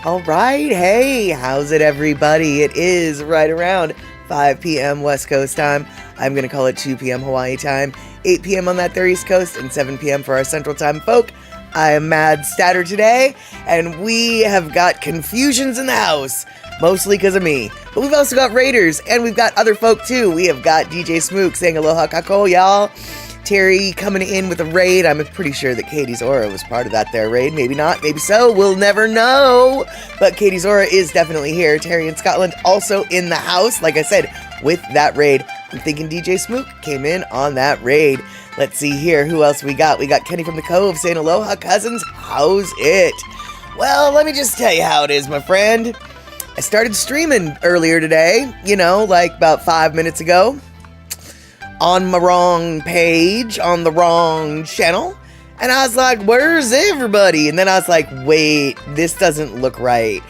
All right, hey, how's it, everybody? It is right around 5 p.m. West Coast time. I'm going to call it 2 p.m. Hawaii time, 8 p.m. on that there East Coast, and 7 p.m. for our Central Time folk. I am Mad Statter today, and we have got confusions in the house, mostly because of me. But we've also got Raiders, and we've got other folk too. We have got DJ Smook saying aloha kako, y'all. Terry coming in with a raid. I'm pretty sure that Katie's Aura was part of that there raid. Maybe not, maybe so. We'll never know. But Katie's Aura is definitely here. Terry in Scotland also in the house, like I said, with that raid. I'm thinking DJ Smook came in on that raid. Let's see here. Who else we got? We got Kenny from the Cove saying aloha, cousins. How's it? Well, let me just tell you how it is, my friend. I started streaming earlier today, like about 5 minutes ago. On my wrong page, on the wrong channel. And I was like, where's everybody? And then I was like, wait, this doesn't look right.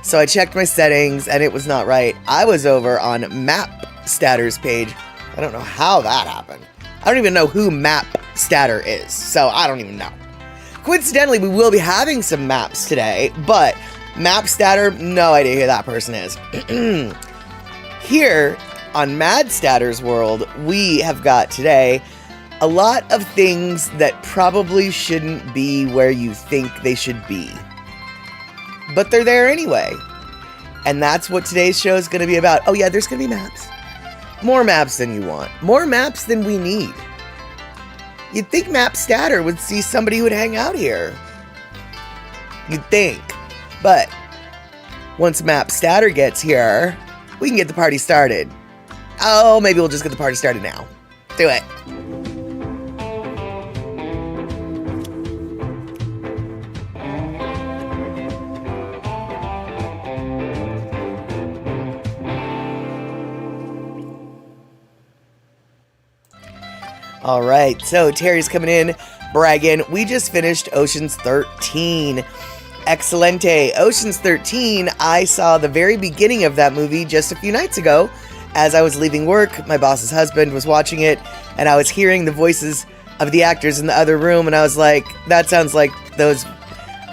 So I checked my settings and it was not right. I was over on Map Statter's page. I don't know how that happened. I don't even know who Map Statter is. So I don't even know. Coincidentally, we will be having some maps today, but Map Statter, no idea who that person is. Here on Mad Statter's world, we have got today a lot of things that probably shouldn't be where you think they should be. But they're there anyway. And that's what today's show is going to be about. Oh yeah, there's going to be maps. More maps than you want. More maps than we need. You'd think Map Statter would see somebody who would hang out here. You'd think. But once Map Statter gets here, we can get the party started. Oh, maybe we'll just get the party started now. Do it. All right, so Terry's coming in, bragging. We just finished Ocean's 13. Excelente. Ocean's 13, I saw the very beginning of that movie just a few nights ago. As I was leaving work, my boss's husband was watching it, and I was hearing the voices of the actors in the other room, and I was like, that sounds like those...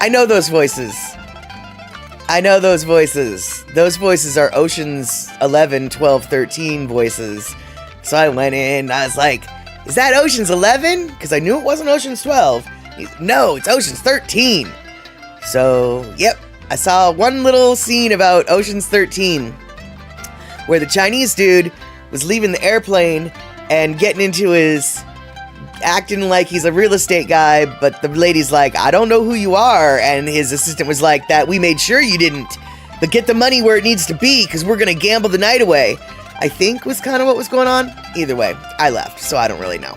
I know those voices. I know those voices. Those voices are Ocean's 11, 12, 13 voices. So I went in, I was like, is that Ocean's 11? Because I knew it wasn't Ocean's 12. No, it's Ocean's 13. So, yep, I saw one little scene about Ocean's 13. Where the Chinese dude was leaving the airplane and getting into his... acting like he's a real estate guy, but the lady's like, I don't know who you are, and his assistant was like, that we made sure you didn't, but get the money where it needs to be, because we're gonna gamble the night away. I think was kind of what was going on. Either way, I left, so I don't really know.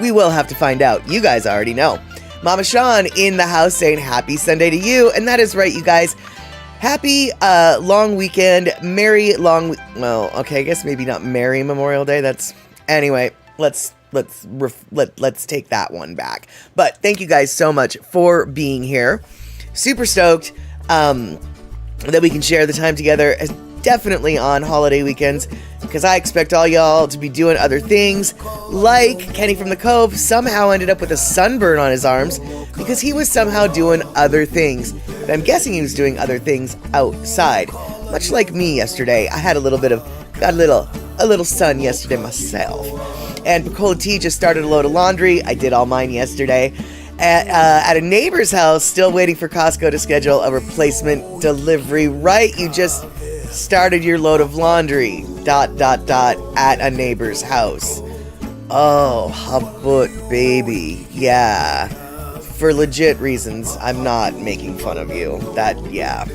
We will have to find out. You guys already know. Mama Sean in the house saying happy Sunday to you, and that is right, you guys. Happy long weekend, merry long, well, okay, I guess maybe not merry Memorial Day. That's, anyway, let's take that one back. But thank you guys so much for being here. Super stoked that we can share the time together, definitely on holiday weekends, because I expect all y'all to be doing other things, like Kenny from the Cove somehow ended up with a sunburn on his arms because he was somehow doing other things. And I'm guessing he was doing other things outside, much like me yesterday. I had a little sun yesterday myself. And Picola T just started a load of laundry. I did all mine yesterday. At a neighbor's house, still waiting for Costco to schedule a replacement delivery. Right, you just started your load of laundry, ... at a neighbor's house. Oh, habut, baby. Yeah. For legit reasons, I'm not making fun of you. Yeah.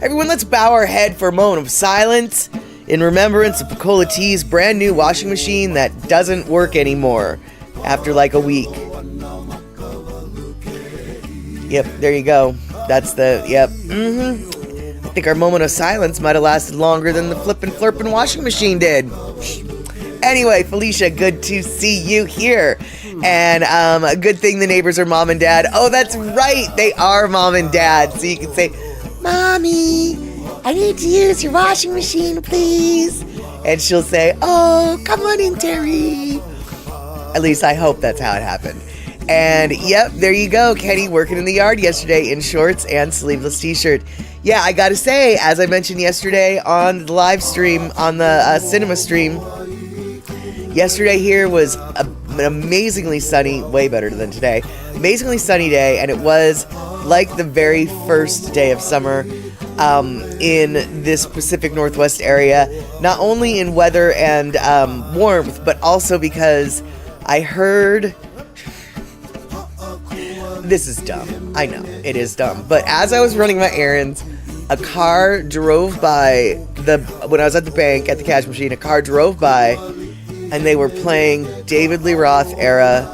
Everyone, let's bow our head for a moment of silence in remembrance of Picola T's brand new washing machine that doesn't work anymore after like a week. Yep, there you go. That's the, yep, I think our moment of silence might have lasted longer than the flippin' flirpin' washing machine did. Anyway, Felicia, good to see you here. And a good thing the neighbors are mom and dad. Oh, that's right, they are mom and dad. So you can say, Mommy, I need to use your washing machine, please. And she'll say, oh, come on in, Terry. At least I hope that's how it happened. And yep, there you go. Kenny working in the yard yesterday in shorts and sleeveless t-shirt. Yeah, I gotta say, as I mentioned yesterday on the live stream, on the cinema stream, yesterday here was an amazingly sunny, way better than today, amazingly sunny day, and it was like the very first day of summer in this Pacific Northwest area, not only in weather and warmth, but also because I heard... This is dumb. I know, it is dumb. But as I was running my errands, a car drove by when I was at the bank, at the cash machine, a car drove by, and they were playing David Lee Roth era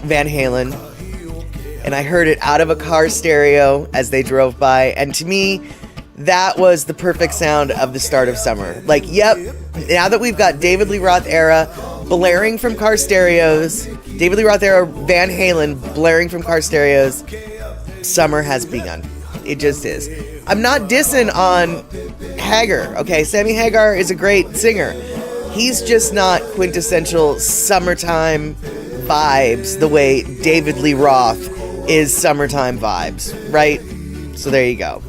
Van Halen. And I heard it out of a car stereo as they drove by. And to me, that was the perfect sound of the start of summer. Like, yep, now that we've got David Lee Roth era blaring from car stereos, David Lee Roth era Van Halen blaring from car stereos, summer has begun. It just is. I'm not dissing on Hagar, okay? Sammy Hagar is a great singer. He's just not quintessential summertime vibes the way David Lee Roth is summertime vibes, right? So there you go.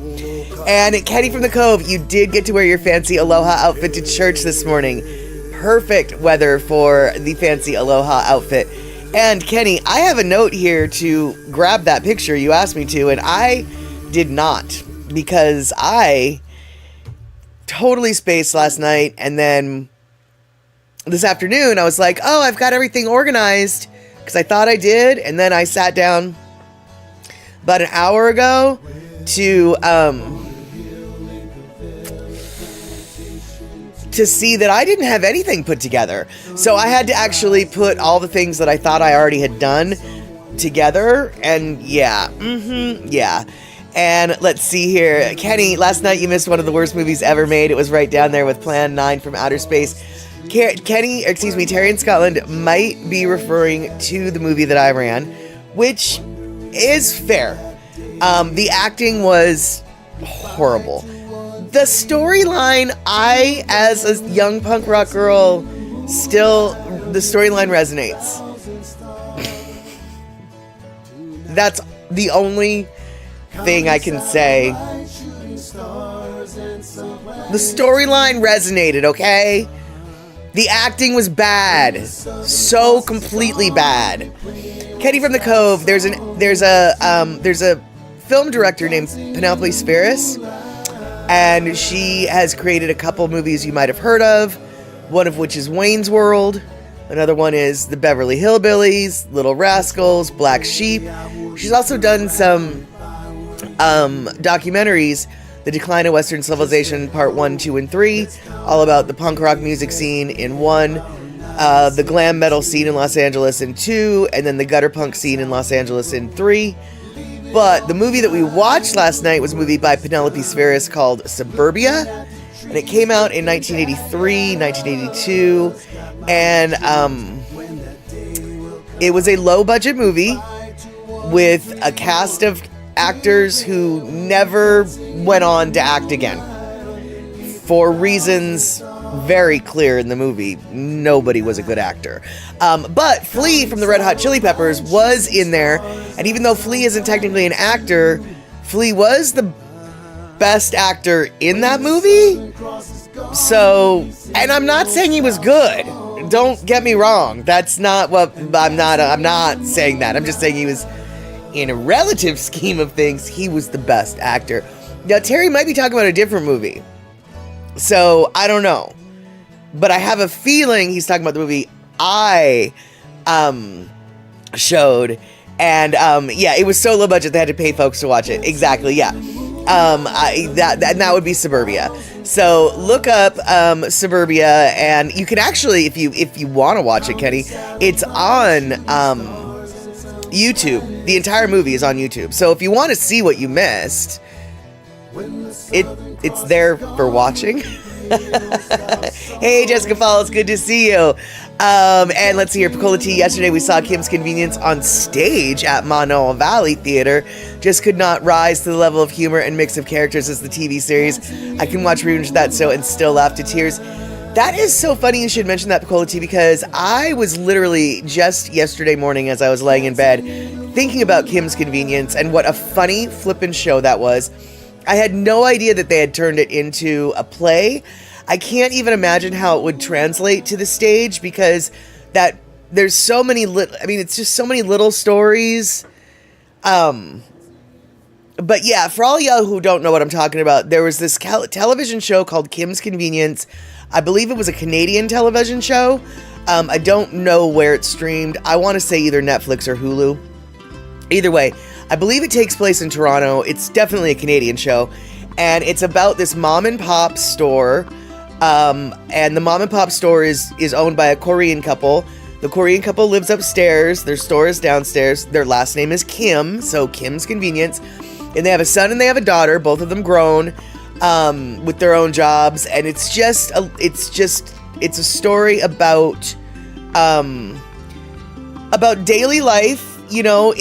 And Kenny from the Cove, you did get to wear your fancy Aloha outfit to church this morning. Perfect weather for the fancy Aloha outfit. And Kenny, I have a note here to grab that picture you asked me to, and I did not, because I totally spaced last night, and then this afternoon I was like, oh, I've got everything organized, because I thought I did, and then I sat down about an hour ago to see that I didn't have anything put together. So I had to actually put all the things that I thought I already had done together, and yeah. And let's see here. Kenny, last night you missed one of the worst movies ever made. It was right down there with Plan 9 from Outer Space. Terry in Scotland might be referring to the movie that I ran, which is fair. The acting was horrible. The storyline, as a young punk rock girl, the storyline resonates. That's the only thing I can say. The storyline resonated, okay? The acting was bad. So completely bad. Kenny from the Cove, there's a film director named Penelope Spheris, and she has created a couple movies you might have heard of, one of which is Wayne's World. Another one is The Beverly Hillbillies, Little Rascals, Black Sheep. She's also done some documentaries, The Decline of Western Civilization, Part 1, 2, and 3, all about the punk rock music scene in 1, the glam metal scene in Los Angeles in 2, and then the gutter punk scene in Los Angeles in 3. But the movie that we watched last night was a movie by Penelope Spheris called Suburbia, and it came out in 1983, 1982, and it was a low-budget movie with a cast of actors who never went on to act again. For reasons very clear in the movie, nobody was a good actor. But Flea from the Red Hot Chili Peppers was in there, and even though Flea isn't technically an actor, Flea was the best actor in that movie. So, and I'm not saying he was good. Don't get me wrong. That's not what I'm not saying that. I'm just saying he was, in a relative scheme of things, he was the best actor. Now, Terry might be talking about a different movie. So, I don't know. But I have a feeling he's talking about the movie I showed. And, yeah, it was so low budget they had to pay folks to watch it. Exactly, yeah. That would be Suburbia. So, look up Suburbia, and you can actually, if you want to watch it, Kenny, it's on YouTube. The entire movie is on YouTube. So, if you want to see what you missed, it's there for watching. Hey, Jessica Falls, good to see you. And let's see here, Picola T. Yesterday we saw Kim's Convenience on stage at Manoa Valley Theater. Just could not rise to the level of humor and mix of characters as the TV series. I can watch reruns of that show and still laugh to tears. That is so funny you should mention that, Picola T, because I was literally just yesterday morning as I was laying in bed thinking about Kim's Convenience and what a funny flippin' show that was. I had no idea that they had turned it into a play. I can't even imagine how it would translate to the stage because there's so many it's just so many little stories. But yeah, for all y'all who don't know what I'm talking about, there was this television show called Kim's Convenience. I believe it was a Canadian television show. I don't know where it's streamed. I want to say either Netflix or Hulu. Either way, I believe it takes place in Toronto. It's definitely a Canadian show. And it's about this mom and pop store. And the mom and pop store is owned by a Korean couple. The Korean couple lives upstairs. Their store is downstairs. Their last name is Kim, so Kim's Convenience. And they have a son and they have a daughter, both of them grown, with their own jobs. And it's a story about daily life, you know,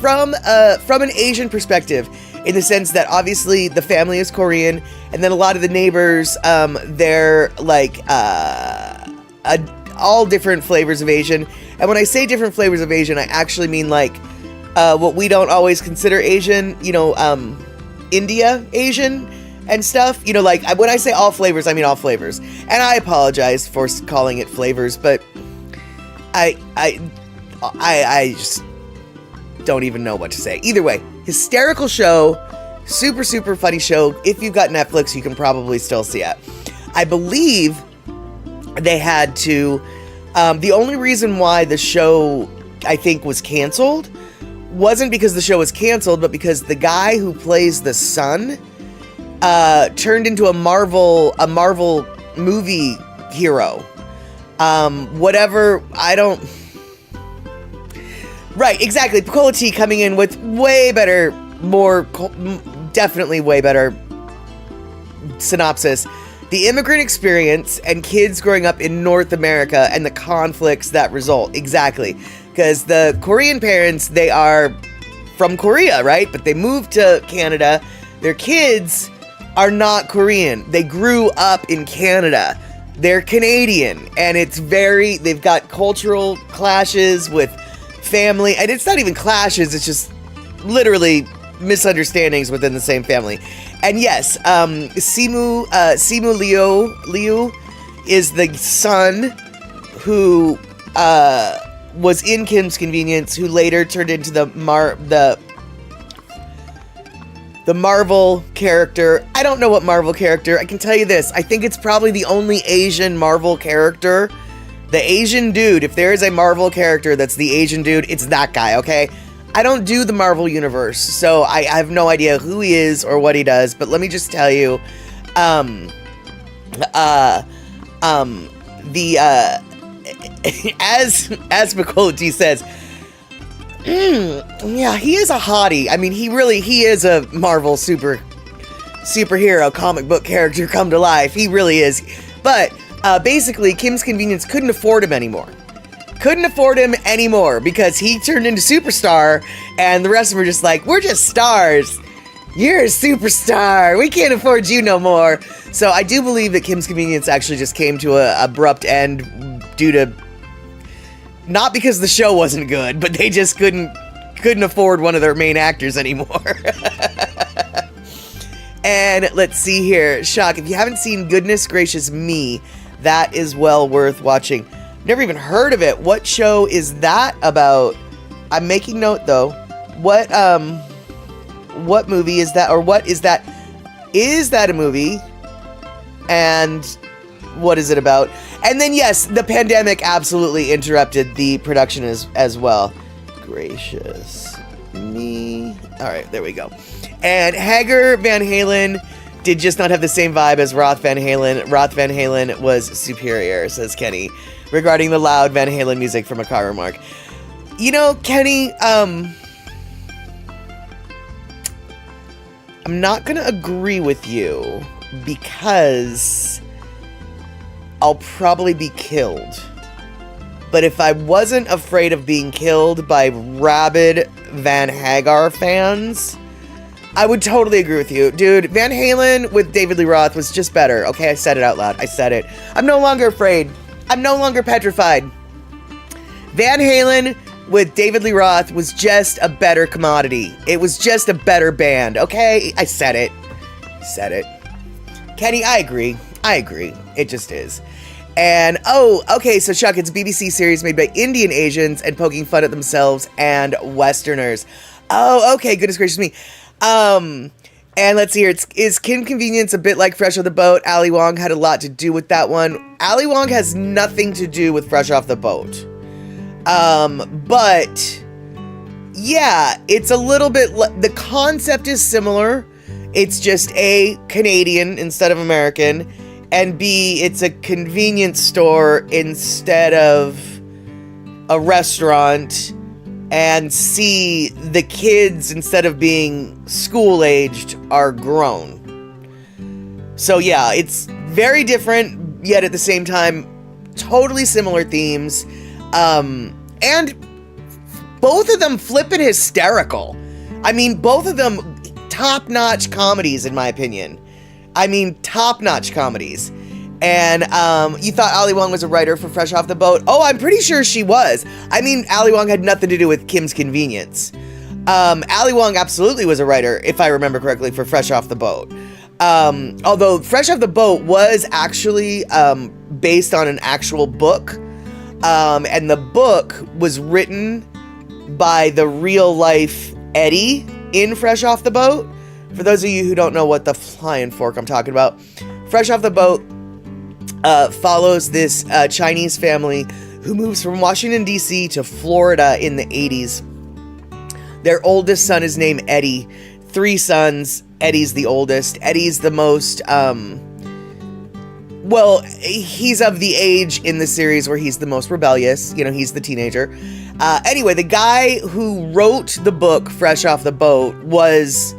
from an Asian perspective, in the sense that obviously the family is Korean, and then a lot of the neighbors, they're like all different flavors of Asian. And when I say different flavors of Asian, I actually mean like what we don't always consider Asian, you know, India Asian and stuff, you know, like when I say all flavors, I mean all flavors. And I apologize for calling it flavors, but I just don't even know what to say. Either way, hysterical show, super, super funny show. If you've got Netflix, you can probably still see it. I believe they had to, the only reason why the show, I think, was canceled wasn't because the show was canceled, but because the guy who plays the son turned into a Marvel movie hero. Right, exactly. Picola T coming in with way better, definitely way better synopsis. The immigrant experience and kids growing up in North America and the conflicts that result. Exactly. Because the Korean parents, they are from Korea, right? But they moved to Canada. Their kids are not Korean. They grew up in Canada. They're Canadian. And they've got cultural clashes with family. And it's not even clashes, it's just literally misunderstandings within the same family. And yes, Simu Liu is the son who was in Kim's Convenience, who later turned into the Marvel character. I don't know what Marvel character. I can tell you this. I think it's probably the only Asian Marvel character. The Asian dude. If there is a Marvel character that's the Asian dude, it's that guy, okay? I don't do the Marvel universe, so I have no idea who he is or what he does, but let me just tell you, as Picola T says, yeah, he is a hottie. I mean, he is a Marvel superhero comic book character come to life. He really is. But basically, Kim's Convenience couldn't afford him anymore. Because he turned into Superstar, and the rest of them were just like, we're just stars. You're a superstar. We can't afford you no more. So I do believe that Kim's Convenience actually just came to an abrupt end due to, not because the show wasn't good, but they just couldn't afford one of their main actors anymore. And let's see here. Shock, if you haven't seen Goodness Gracious Me, that is well worth watching. Never even heard of it. What show is that about? I'm making note though. What movie is that, or what is that? Is that a movie? And what is it about? And then yes, the pandemic absolutely interrupted the production as well. Gracious me. All right, there we go. And Hager Van Halen did just not have the same vibe as Roth Van Halen. Roth Van Halen was superior, says Kenny, regarding the loud Van Halen music from a car remark. You know, Kenny, I'm not gonna agree with you because I'll probably be killed. But if I wasn't afraid of being killed by rabid Van Hagar fans, I would totally agree with you. Dude, Van Halen with David Lee Roth was just better. Okay, I said it out loud. I said it. I'm no longer afraid. I'm no longer petrified. Van Halen with David Lee Roth was just a better commodity. It was just a better band. Okay, I said it. Said it. Kenny, I agree. I agree. It just is. And, oh, okay, so Chuck, it's a BBC series made by Indian Asians and poking fun at themselves and Westerners. Oh, okay, goodness gracious me. And let's see here. Is Kim Convenience a bit like Fresh Off the Boat? Ali Wong had a lot to do with that one. Ali Wong has nothing to do with Fresh Off the Boat. But yeah, it's a little bit, the concept is similar. It's just A, Canadian instead of American, and B, it's a convenience store instead of a restaurant, and C, the kids, instead of being school-aged, are grown. So yeah, it's very different, yet at the same time, totally similar themes. And both of them flippin' hysterical. I mean, both of them top-notch comedies, in my opinion. I mean, top-notch comedies. And you thought Ali Wong was a writer for Fresh Off the Boat? Oh, I'm pretty sure she was. I mean, Ali Wong had nothing to do with Kim's Convenience. Ali Wong absolutely was a writer, if I remember correctly, for Fresh Off the Boat. Although Fresh Off the Boat was actually based on an actual book. And the book was written by the real-life Eddie in Fresh Off the Boat. For those of you who don't know what the flying fork I'm talking about, Fresh Off the Boat follows this Chinese family who moves from Washington, D.C. to Florida in the 80s. Their oldest son is named Eddie. 3 sons. Eddie's the oldest. Eddie's the most, well, he's of the age in the series where he's the most rebellious. You know, he's the teenager. Anyway, the guy who wrote the book Fresh Off the Boat was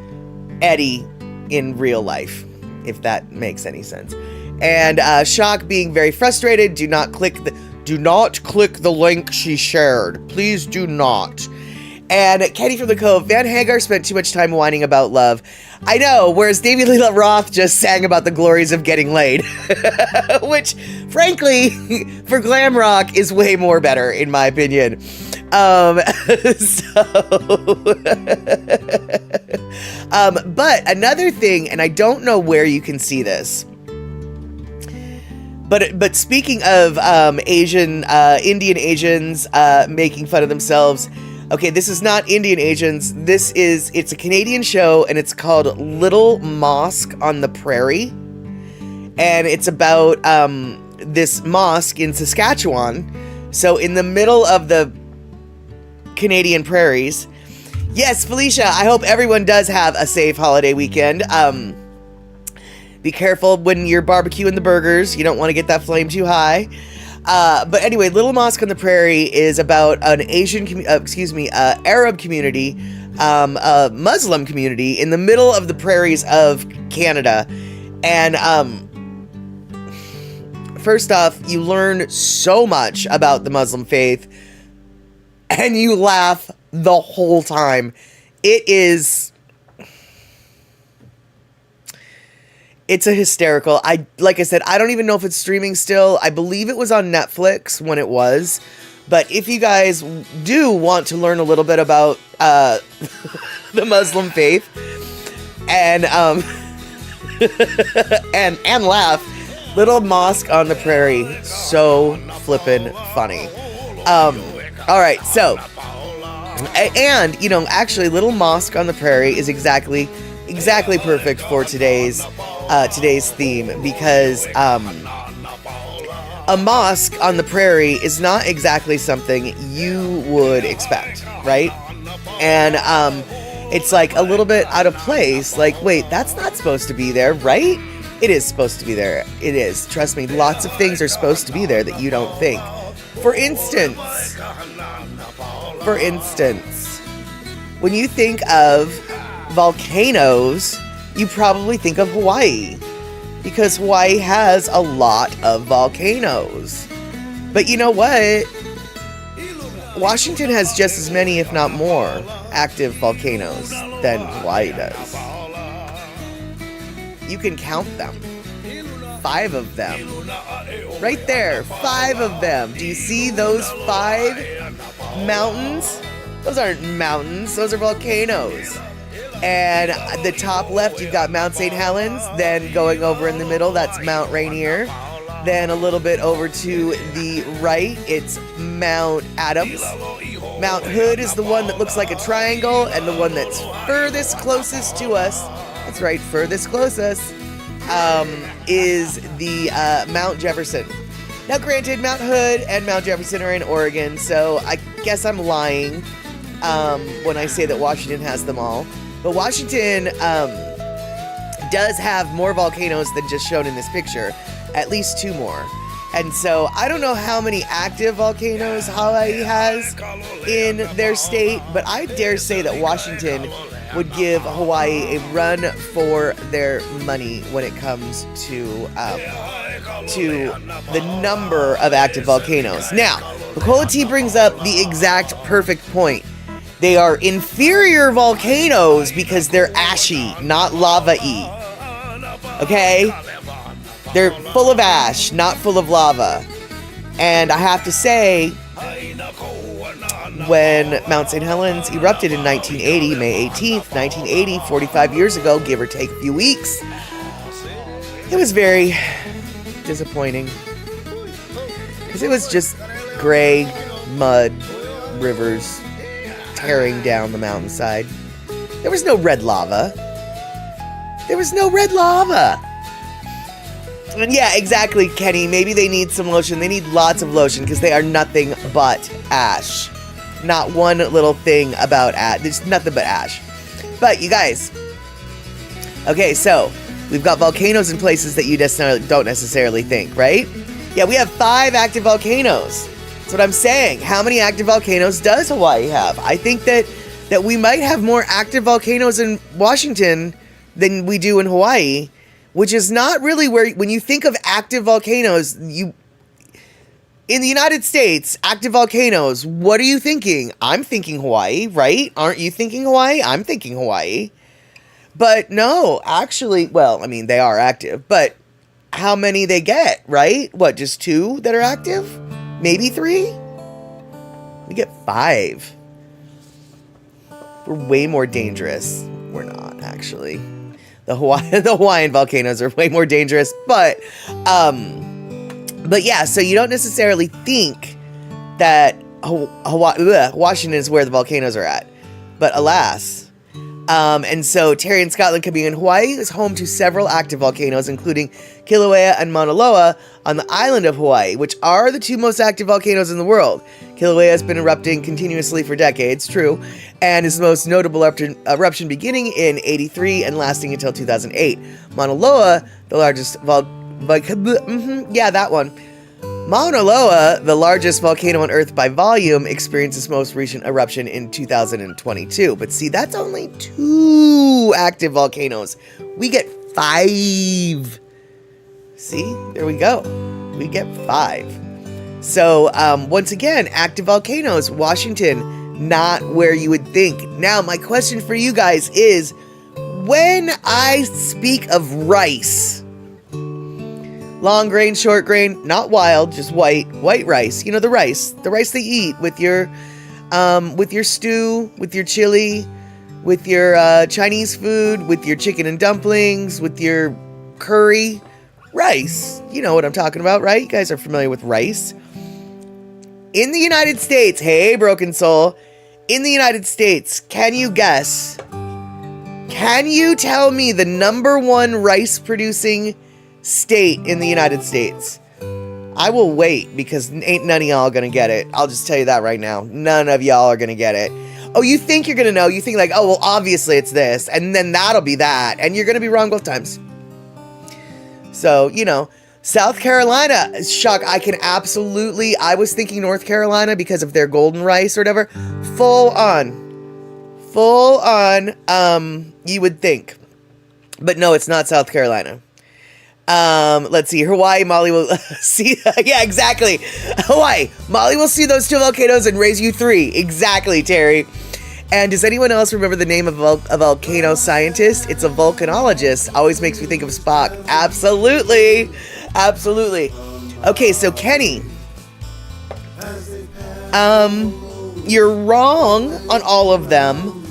Eddie in real life, if that makes any sense. And Shock, being very frustrated, do not click the link she shared. Please do not. And Kenny from the Cove, Van Hagar spent too much time whining about love. I know, whereas David Lee Roth just sang about the glories of getting laid. Which, frankly, for glam rock is way more better, in my opinion. But another thing, and I don't know where you can see this, but speaking of Indian Asians making fun of themselves, okay, this is not Indian Asians. It's a Canadian show, and it's called Little Mosque on the Prairie. And it's about this mosque in Saskatchewan. So in the middle of the Canadian prairies. Yes, Felicia, I hope everyone does have a safe holiday weekend. Be careful when you're barbecuing the burgers. You don't want to get that flame too high. But anyway, Little Mosque on the Prairie is about an Arab community, a Muslim community in the middle of the prairies of Canada. And first off, you learn so much about the Muslim faith, and you laugh the whole time. It's a hysterical. Like I said, I don't even know if it's streaming still. I believe it was on Netflix when it was. But if you guys do want to learn a little bit about the Muslim faith and and laugh, Little Mosque on the Prairie, so flippin' funny. All right, so, and actually, Little Mosque on the Prairie is exactly perfect for today's theme, because a mosque on the prairie is not exactly something you would expect, right? And it's like a little bit out of place. Like, wait, that's not supposed to be there, right? It is supposed to be there. It is. Trust me, lots of things are supposed to be there that you don't think. For instance, when you think of volcanoes, you probably think of Hawaii, because Hawaii has a lot of volcanoes. But you know what? Washington has just as many, if not more, active volcanoes than Hawaii does. You can count them. 5 of them. Right there, 5 of them. Do you see those 5 mountains? Those aren't mountains, those are volcanoes. And the top left, you've got Mount St. Helens. Then going over in the middle, that's Mount Rainier. Then a little bit over to the right, it's Mount Adams. Mount Hood is the one that looks like a triangle, and the one that's furthest closest to us, that's right, furthest closest, is the Mount Jefferson. Now granted, Mount Hood and Mount Jefferson are in Oregon, so I guess I'm lying when I say that Washington has them all. But Washington does have more volcanoes than just shown in this picture. At least 2 more. And so I don't know how many active volcanoes Hawaii has in their state, but I dare say that Washington would give Hawaii a run for their money when it comes to the number of active volcanoes. Now, Nicola T brings up the exact perfect point. They are inferior volcanoes because they're ashy, not lava-y. Okay? They're full of ash, not full of lava. And I have to say, when Mount St. Helens erupted in 1980, May 18th, 1980, 45 years ago, give or take a few weeks, it was very disappointing. Because it was just gray mud rivers tearing down the mountainside. There was no red lava. There was no red lava. And yeah, exactly, Kenny. Maybe they need some lotion. They need lots of lotion because they are nothing but ash. Not one little thing about ash. There's nothing but ash. But you guys, okay, so we've got volcanoes in places that you don't necessarily think, right? Yeah, we have 5 active volcanoes. That's what I'm saying. How many active volcanoes does Hawaii have? I think that we might have more active volcanoes in Washington than we do in Hawaii. Which is not really where, when you think of active volcanoes, in the United States, active volcanoes, what are you thinking? I'm thinking Hawaii, right? Aren't you thinking Hawaii? I'm thinking Hawaii. But no, actually, well, I mean, they are active, but how many they get, right? What, just 2 that are active? Maybe 3? We get 5. We're way more dangerous. We're not, actually. The Hawaiian volcanoes are way more dangerous, but yeah, so you don't necessarily think that Washington is where the volcanoes are at, but alas. And so Terry in Scotland could be in Hawaii is home to several active volcanoes, including Kilauea and Mauna Loa on the island of Hawaii, which are the 2 most active volcanoes in the world. Kilauea has been erupting continuously for decades, true, and is the most notable eruption beginning in 83 and lasting until 2008. Mauna Loa, the largest that one. Mauna Loa, the largest volcano on Earth by volume, experienced its most recent eruption in 2022. But see, that's only 2 active volcanoes. We get 5. See, there we go. We get 5. So, once again, active volcanoes, Washington, not where you would think. Now, my question for you guys is, when I speak of rice, long grain, short grain, not wild, just white rice. You know, the rice that you eat with your stew, with your chili, with your Chinese food, with your chicken and dumplings, with your curry, rice. You know what I'm talking about, right? You guys are familiar with rice. In the United States, hey, Broken Soul, in the United States, can you guess? Can you tell me the number 1 rice producing state in the United States? I will wait because ain't none of y'all gonna get it. I'll just tell you that right now. None of y'all are gonna get it. Oh, you think you're gonna know? You think like, oh, well, obviously it's this, and then that'll be that, and you're gonna be wrong both times. So, you know, South Carolina, shock. I was thinking North Carolina because of their golden rice or whatever. Full on, you would think. But no, it's not South Carolina. Let's see. Hawaii, Molly will see. Yeah, exactly. Hawaii, Molly will see those 2 volcanoes and raise you 3. Exactly, Terry. And does anyone else remember the name of a volcano scientist? It's a volcanologist. Always makes me think of Spock. Absolutely. Absolutely. Okay, so Kenny. You're wrong on all of them,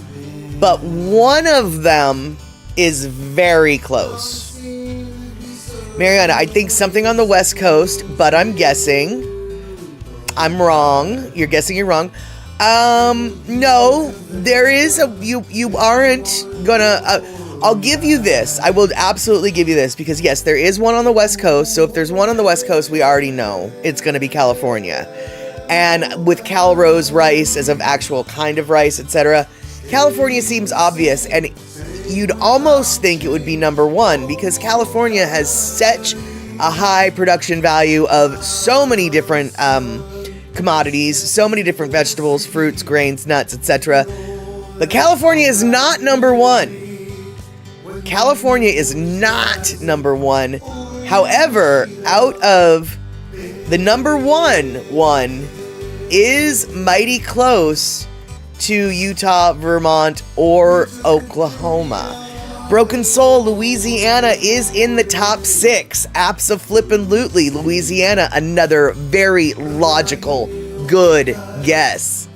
but one of them is very close. Mariana, I think something on the West Coast, but I'm guessing. I'm wrong. You're guessing you're wrong. No, there is you aren't gonna, I'll give you this. I will absolutely give you this because yes, there is one on the West Coast. So if there's one on the West Coast, we already know it's gonna be California. And with CalRose rice as an actual kind of rice, etc., California seems obvious, and you'd almost think it would be number 1 because California has such a high production value of so many different commodities, so many different vegetables, fruits, grains, nuts, etc. But California is not number 1. California is not number 1. However, out of the number one is mighty close to Utah, Vermont, or Oklahoma. Broken Soul, Louisiana is in the top 6. Abso-flippin'-lutely, Louisiana, another very logical, good guess.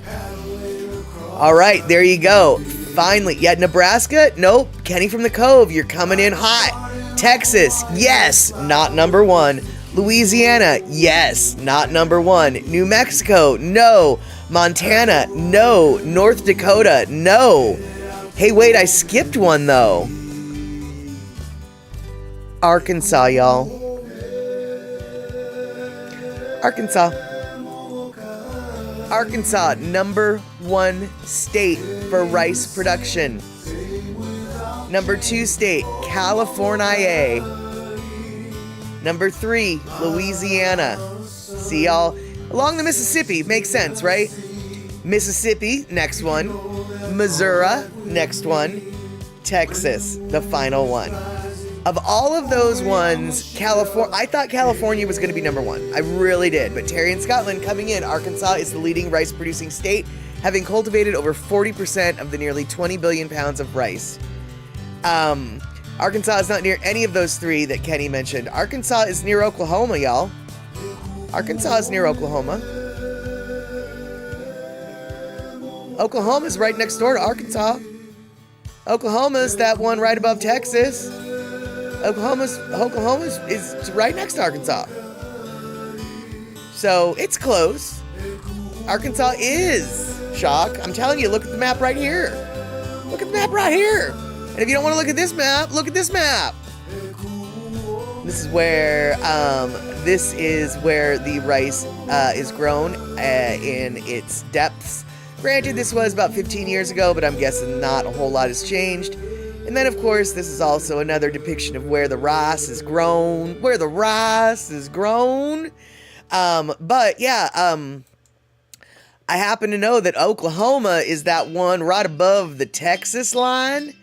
All right, there you go. Finally, yeah, Nebraska? Nope. Kenny from the Cove, you're coming in hot. Texas, yes, not number 1. Louisiana, yes, not number 1. New Mexico, no. Montana, no. North Dakota, no. Hey, wait, I skipped one, though. Arkansas, y'all. Arkansas. Arkansas, number 1 state for rice production. Number 2 state, California. Number 3, Louisiana. See y'all? Along the Mississippi, makes sense, right? Mississippi, next one. Missouri, next one. Texas, the final one. Of all of those ones, California, I thought California was going to be number 1. I really did. But Terry in Scotland coming in. Arkansas is the leading rice producing state, having cultivated over 40% of the nearly 20 billion pounds of rice. Arkansas is not near any of those 3 that Kenny mentioned. Arkansas is near Oklahoma, y'all. Arkansas is near Oklahoma. Oklahoma's right next door to Arkansas. Oklahoma's that one right above Texas. Oklahoma's is right next to Arkansas. So it's close. Arkansas is. Shock. I'm telling you, look at the map right here. Look at the map right here. And if you don't want to look at this map, look at this map. This is where the rice is grown in its depths. Granted, this was about 15 years ago, but I'm guessing not a whole lot has changed. And then, of course, this is also another depiction of where the rice is grown. But yeah, I happen to know that Oklahoma is that one right above the Texas line.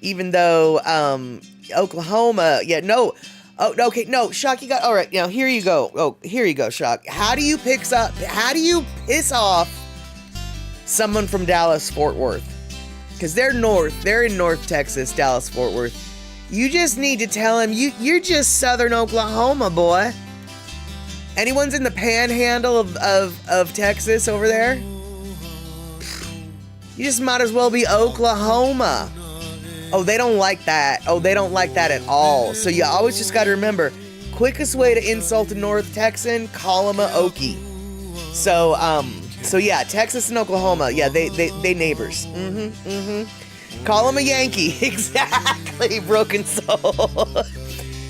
Even though Oklahoma, Shock, you got, all right, now here you go. Oh, here you go, Shock. How do you piss off someone from Dallas, Fort Worth? Because they're in North Texas, Dallas, Fort Worth. You just need to tell them, you're just Southern Oklahoma, boy. Anyone's in the panhandle of Texas over there? You just might as well be Oklahoma. Oh, they don't like that. Oh, they don't like that at all. So you always just got to remember, quickest way to insult a North Texan, call them a Okie. So yeah, Texas and Oklahoma, yeah, they neighbors. Call them a Yankee. Exactly, Broken Soul.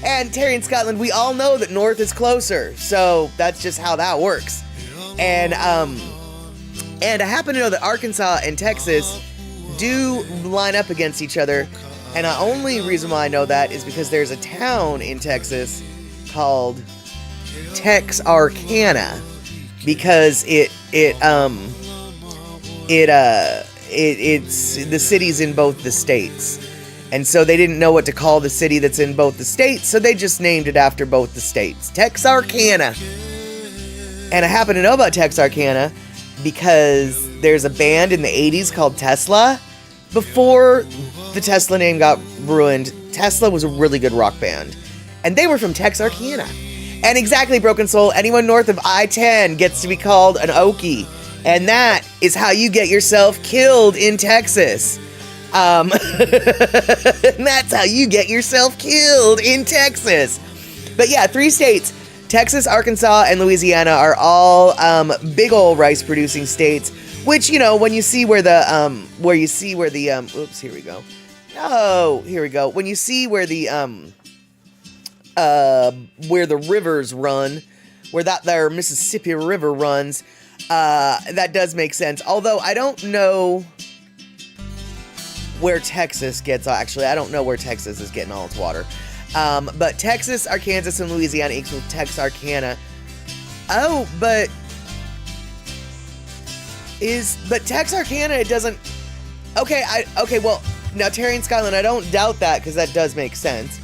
And Terry in Scotland, we all know that North is closer. So that's just how that works. And I happen to know that Arkansas and Texas do line up against each other, and the only reason why I know that is because there's a town in Texas called Texarkana, because it's the city's in both the states, And so they didn't know what to call the city that's in both the states, so they just named it after both the states, Texarkana. And I happen to know about Texarkana because there's a band in the 80s called Tesla. Before the Tesla name got ruined, Tesla was a really good rock band. And they were from Texarkana. And exactly, Broken Soul, anyone north of I-10 gets to be called an Okie. And that is how you get yourself killed in Texas. And that's how you get yourself killed in Texas. But yeah, 3 states, Texas, Arkansas, and Louisiana are all big old rice producing states, which, you know, when you see where the oops, here we go. Oh, here we go. When you see where the rivers run, where that there Mississippi River runs, that does make sense. Although I don't know where Texas gets, actually, I don't know where Texas is getting all its water. But Texas, Arkansas, and Louisiana equals Texarkana. Oh, but Texarkana, it doesn't, okay, well, now Terry and Skyland, I don't doubt that, because that does make sense.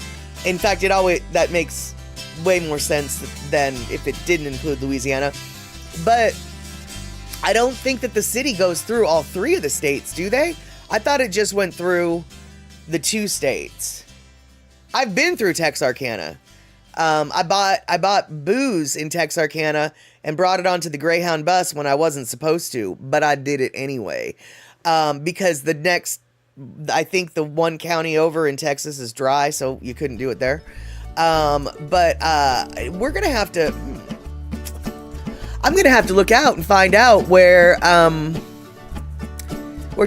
In fact, that makes way more sense than if it didn't include Louisiana. But I don't think that the city goes through all 3 of the states, do they? I thought it just went through the 2 states. I've been through Texarkana. I bought booze in Texarkana and brought it onto the Greyhound bus when I wasn't supposed to, but I did it anyway. Because I think the one county over in Texas is dry, so you couldn't do it there. But we're gonna have to. I'm gonna have to look out and find out where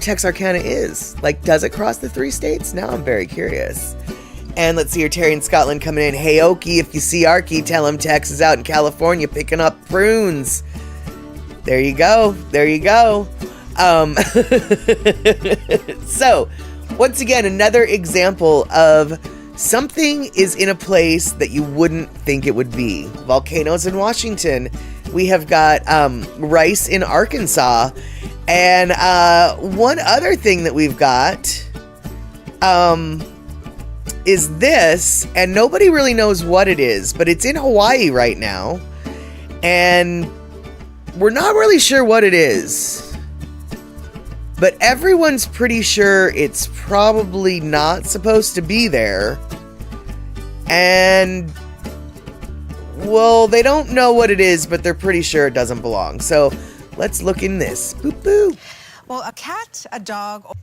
Texarkana is. Like, does it cross the 3 states? Now I'm very curious. And let's see here, Terry in Scotland coming in. Hey, Okie, if you see Arky, tell him Tex is out in California picking up prunes. There you go. There you go. So, once again, another example of something is in a place that you wouldn't think it would be. Volcanoes in Washington. We have got rice in Arkansas. And one other thing that we've got is this, and nobody really knows what it is, but it's in Hawaii right now. And we're not really sure what it is. But everyone's pretty sure it's probably not supposed to be there. And, well, they don't know what it is, but they're pretty sure it doesn't belong. So let's look in this. Boop, boop. Well, a cat, a dog, or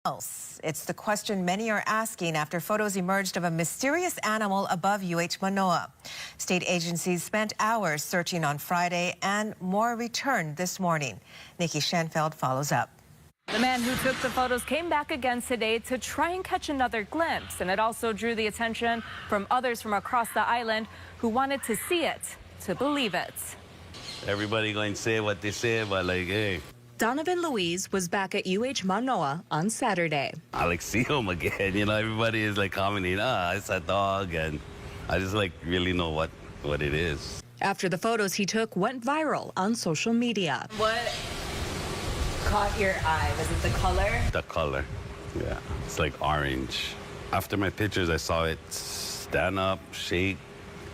else? It's the question many are asking after photos emerged of a mysterious animal above UH Manoa. State agencies spent hours searching on Friday, and more returned this morning. Nikki Schanfeld follows up. The man who took the photos came back again today to try and catch another glimpse, and it also drew the attention from others from across the island who wanted to see it, to believe it. Everybody going to say what they say, but like, hey. Donovan Louise was back at UH Manoa on Saturday. I like see him again, you know, everybody is like commenting, it's a dog, and I just like really know what it is. After the photos he took went viral on social media. What caught your eye? Was it the color? The color, yeah, it's like orange. After my pictures, I saw it stand up, shake,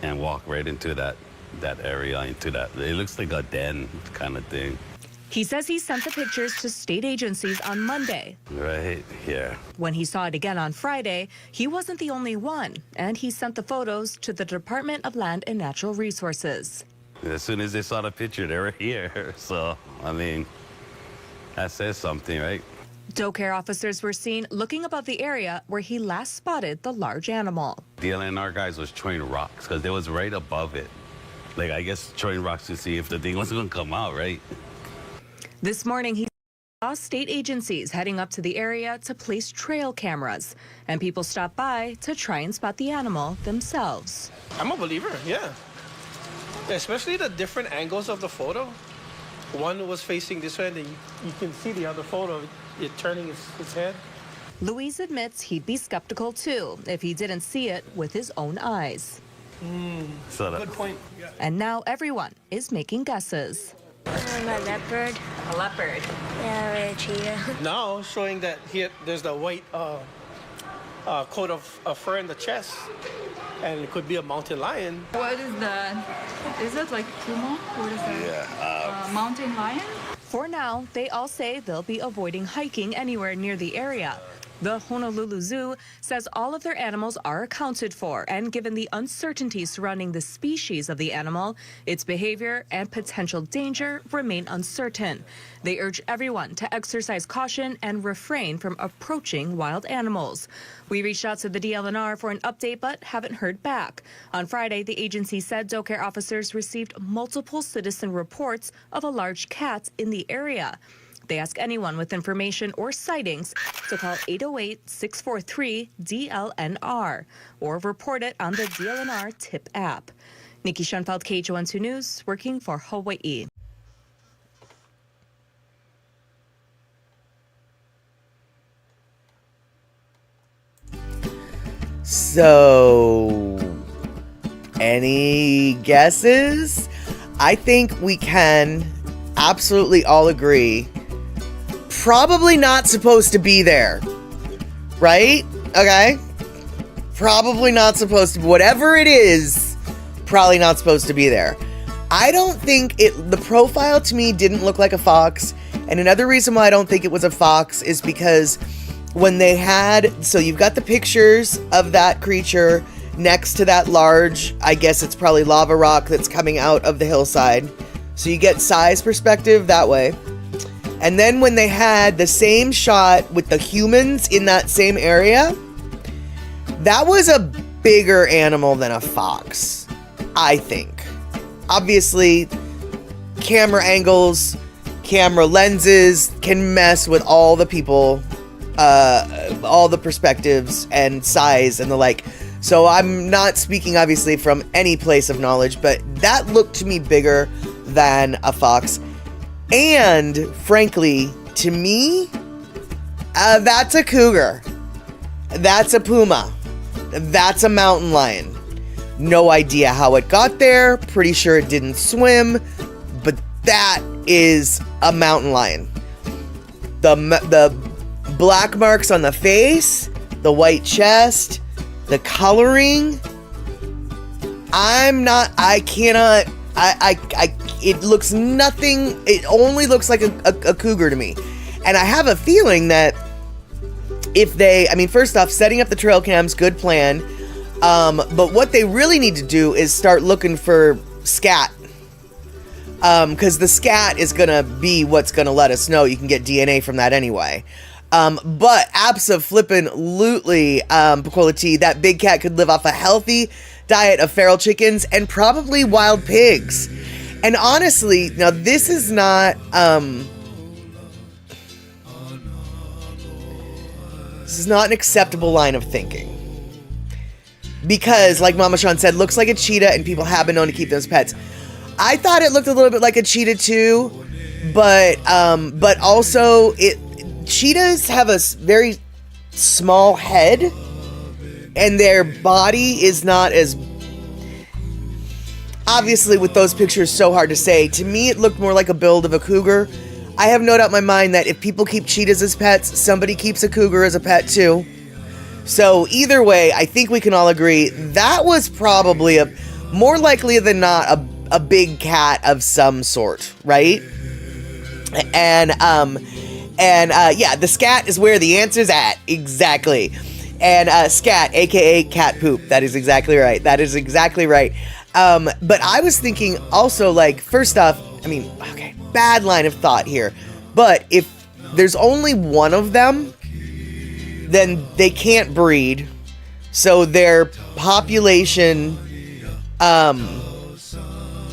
and walk right into that area, into that. It looks like a den kind of thing. He says he sent the pictures to state agencies on Monday. Right here. When he saw it again on Friday, he wasn't the only one, and he sent the photos to the Department of Land and Natural Resources. As soon as they saw the picture, they were here. So, I mean, that says something, right? DoCare officers were seen looking above the area where he last spotted the large animal. The LNR guys was throwing rocks because they was right above it. Like, I guess throwing rocks to see if the thing was going to come out, right? This morning, he saw state agencies heading up to the area to place trail cameras, and people stopped by to try and spot the animal themselves. I'm a believer, yeah. Especially the different angles of the photo. One was facing this way, and then you can see the other photo, it turning his head. Louise admits he'd be skeptical too if he didn't see it with his own eyes. Good point. Yeah. And now everyone is making guesses. A leopard. A leopard. Yeah, or a cheetah. Now showing that here, there's the white coat of fur in the chest, and it could be a mountain lion. What is that? Is it like puma? What is that? Yeah. Mountain lion? For now, they all say they'll be avoiding hiking anywhere near the area. The Honolulu Zoo says all of their animals are accounted for, and given the uncertainty surrounding the species of the animal, its behavior and potential danger remain uncertain. They urge everyone to exercise caution and refrain from approaching wild animals. We reached out to the DLNR for an update but haven't heard back. On Friday, the agency said DoCare officers received multiple citizen reports of a large cat in the area. They ask anyone with information or sightings to call 808-643-DLNR or report it on the DLNR tip app. Nikki Schoenfeld, KHON2 News, working for Hawaii. So, any guesses? I think we can absolutely all agree. Probably not supposed to be there. Right? Okay. Probably not supposed to. Whatever it is, probably not supposed to be there. I don't think the profile to me didn't look like a fox. And another reason why I don't think it was a fox is because when they so you've got the pictures of that creature next to that large, I guess it's probably lava rock that's coming out of the hillside. So you get size perspective that way. And then when they had the same shot with the humans in that same area, that was a bigger animal than a fox, I think. Obviously, camera angles, camera lenses can mess with all the people, all the perspectives and size and the like. So I'm not speaking obviously from any place of knowledge, but that looked to me bigger than a fox. And frankly, to me, that's a cougar. That's a puma. That's a mountain lion. No idea how it got there. Pretty sure it didn't swim. But that is a mountain lion. The black marks on the face, the white chest, the coloring. It looks nothing. It only looks like a cougar to me. And I have a feeling that first off, setting up the trail cams, good plan. But what they really need to do is start looking for scat. Because the scat is going to be what's going to let us know. You can get DNA from that anyway. But abso-flippin'-lutely, Pacola T, that big cat could live off a healthy diet of feral chickens and probably wild pigs. And honestly, now this is not, this is not an acceptable line of thinking. Because, like Mama Sean said, looks like a cheetah and people have been known to keep them as pets. I thought it looked a little bit like a cheetah too, but also cheetahs have a very small head and their body is not as, obviously with those pictures so hard to say. To me it looked more like a build of a cougar. I have no doubt in my mind that if people keep cheetahs as pets, somebody keeps a cougar as a pet too. So either way, I think we can all agree that was probably more likely than not a big cat of some sort, right? And yeah, the scat is where the answer's at. Exactly. And scat, aka cat poop. That is exactly right. That is exactly right. But I was thinking also, like, first off, okay, bad line of thought here. But if there's only one of them, then they can't breed. So their population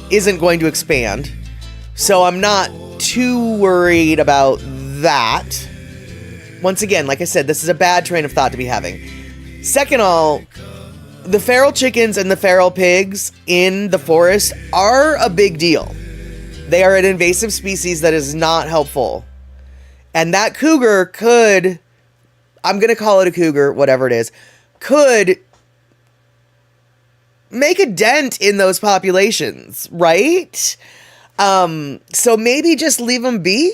isn't going to expand. So I'm not too worried about that. Once again, like I said, this is a bad train of thought to be having. Second of all, the feral chickens and the feral pigs in the forest are a big deal. They are an invasive species that is not helpful. And that cougar could, I'm going to call it a cougar, whatever it is, could make a dent in those populations, right? So maybe just leave them be?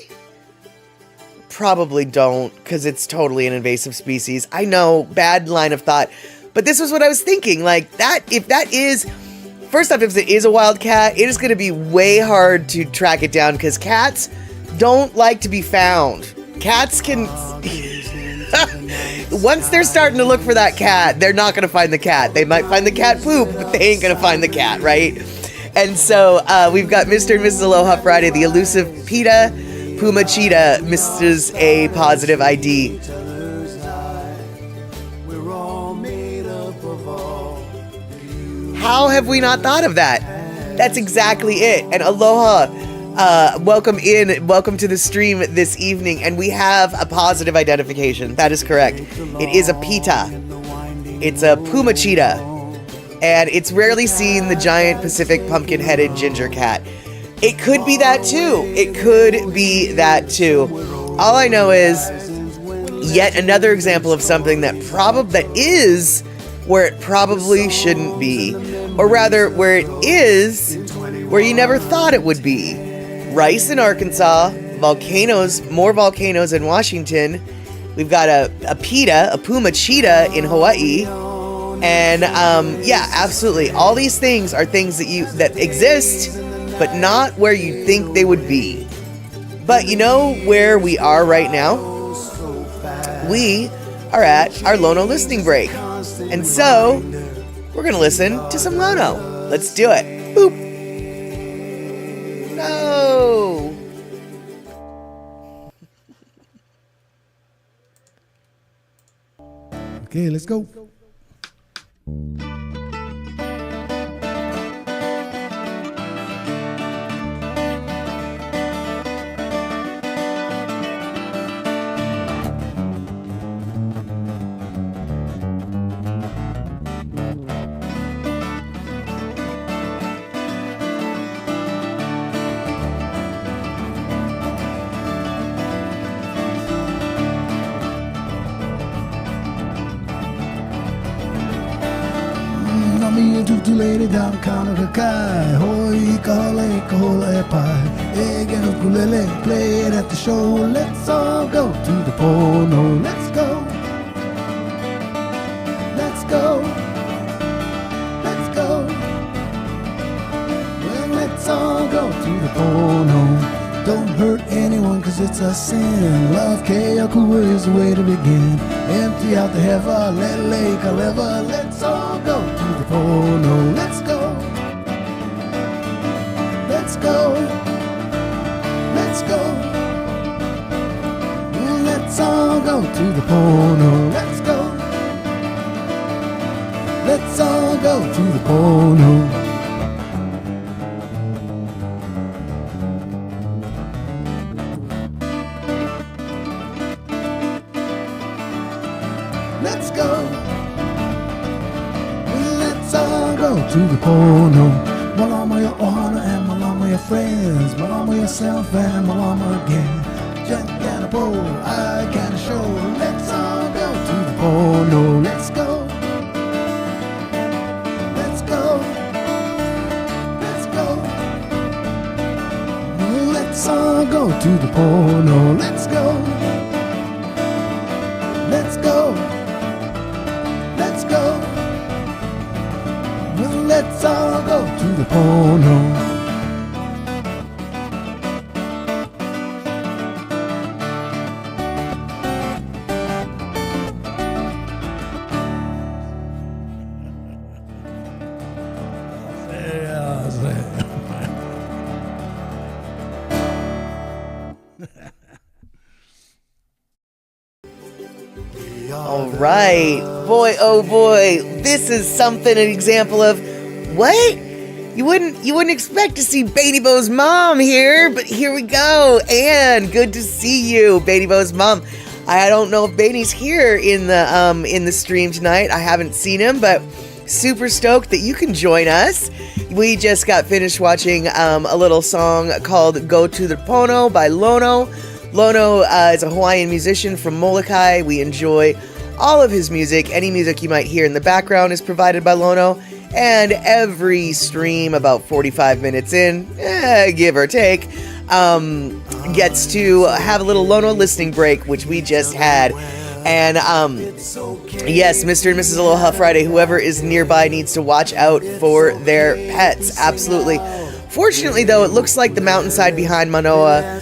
probably don't, because it's totally an invasive species. I know, bad line of thought. But this was what I was thinking. Like, that, if that is, first off, if it is a wild cat, it is going to be way hard to track it down, because cats don't like to be found. Cats can, once they're starting to look for that cat, they're not going to find the cat. They might find the cat poop, but they ain't going to find the cat, right? And so we've got Mr. and Mrs. Aloha Friday, the elusive PETA Puma Cheetah, Mrs. A positive ID. How have we not thought of that? That's exactly it. And aloha, welcome to the stream this evening. And we have a positive identification. That is correct. It is a PETA. It's a Puma Cheetah. And it's rarely seen the giant Pacific pumpkin-headed ginger cat. It could be that too. It could be that too. All I know is yet another example of something that is where it probably shouldn't be. Or rather, where it is where you never thought it would be. Rice in Arkansas, volcanoes, more volcanoes in Washington. We've got a PETA, a Puma Cheetah in Hawaii. And yeah, absolutely. All these things are things that exist, but not where you think they would be. But you know where we are right now? We are at our Lono listening break. And so, we're going to listen to some Lono. Let's do it. Boop. No. Okay, let's go. Tu lady down counter the kai, hoi kahole kahola e pai, egeno kulele, play it at the show. Let's all go to the Pono. Let's go. Let's go. Let's go. Well, let's all go to the Pono. Don't hurt anyone, cause it's a sin. Love Keakua is the way to begin. Empty out the heaven, let lake a lever. Let's all go to the Pono. Let's go. Let's go. Let's go. Let's all go to the Pono. Let's go. Let's all go to the Pono. Let's go. Let's all go to the Pono. Malama your ohana and malama your friends. Malama yourself and malama again. Just got a bowl, I got a show. Let's all go to the Pono. Let's go. Let's go. Let's go. Let's all go to the Pono. Let's go. Let's go. Let's go. Well, let's all go to the Pono. All right. Boy, oh boy. This is something, an example of what? You wouldn't expect to see Beanie Bo's mom here, but here we go. And good to see you, Beanie Bo's mom. I don't know if Beanie's here in the stream tonight. I haven't seen him, but super stoked that you can join us. We just got finished watching a little song called Go to the Pono by Lono. Lono is a Hawaiian musician from Molokai. We enjoy all of his music. Any music you might hear in the background is provided by Lono. And every stream, about 45 minutes in, give or take, gets to have a little Lono listening break, which we just had. And yes, Mr. and Mrs. Aloha Friday, whoever is nearby needs to watch out for their pets. Absolutely. Fortunately, though, it looks like the mountainside behind Manoa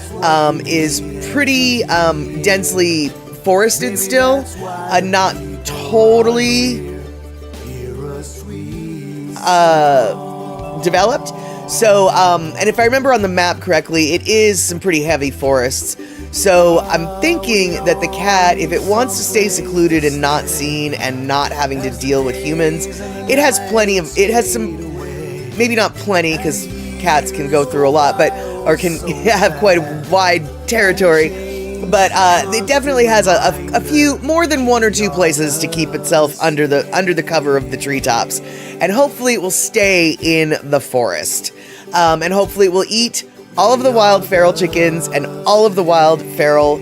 is pretty densely forested still. Not totally developed. So, and if I remember on the map correctly, it is some pretty heavy forests. So I'm thinking that the cat, if it wants to stay secluded and not seen and not having to deal with humans, it has some, maybe not plenty, because cats can go through a lot, or can have quite a wide territory, but it definitely has a few, more than one or two places to keep itself under the cover of the treetops. And hopefully it will stay in the forest. And hopefully it will eat all of the wild feral chickens and all of the wild feral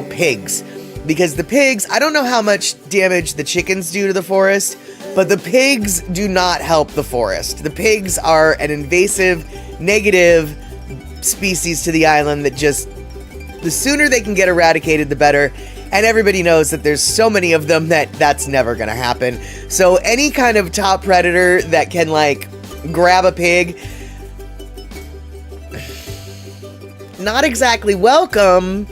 pigs. Because the pigs, I don't know how much damage the chickens do to the forest, but the pigs do not help the forest. The pigs are an invasive, negative species to the island that just, the sooner they can get eradicated, the better. And everybody knows that there's so many of them that that's never going to happen. So any kind of top predator that can, like, grab a pig, not exactly welcome,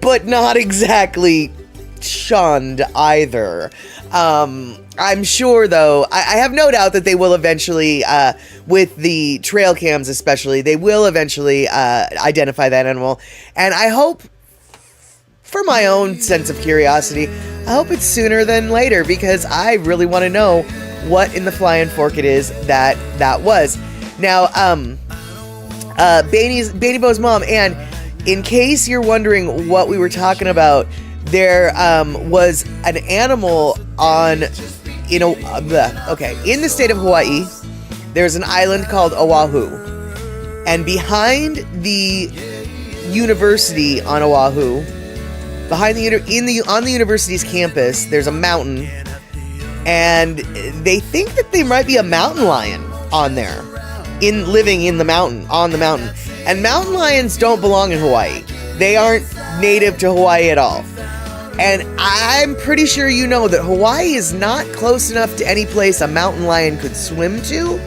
but not exactly shunned either. I'm sure, though, I have no doubt that they will eventually, with the trail cams especially, they will eventually identify that animal. And I hope, for my own sense of curiosity, I hope it's sooner than later, because I really want to know what in the Flying Fork it is that was. Now, Bainey Bo's mom, and in case you're wondering what we were talking about, there was an animal in the state of Hawaii. There's an island called Oahu, and behind the university on Oahu, on the university's campus, there's a mountain, and they think that there might be a mountain lion on there, living on the mountain. And mountain lions don't belong in Hawaii. They aren't native to Hawaii at all. And I'm pretty sure you know that Hawaii is not close enough to any place a mountain lion could swim to.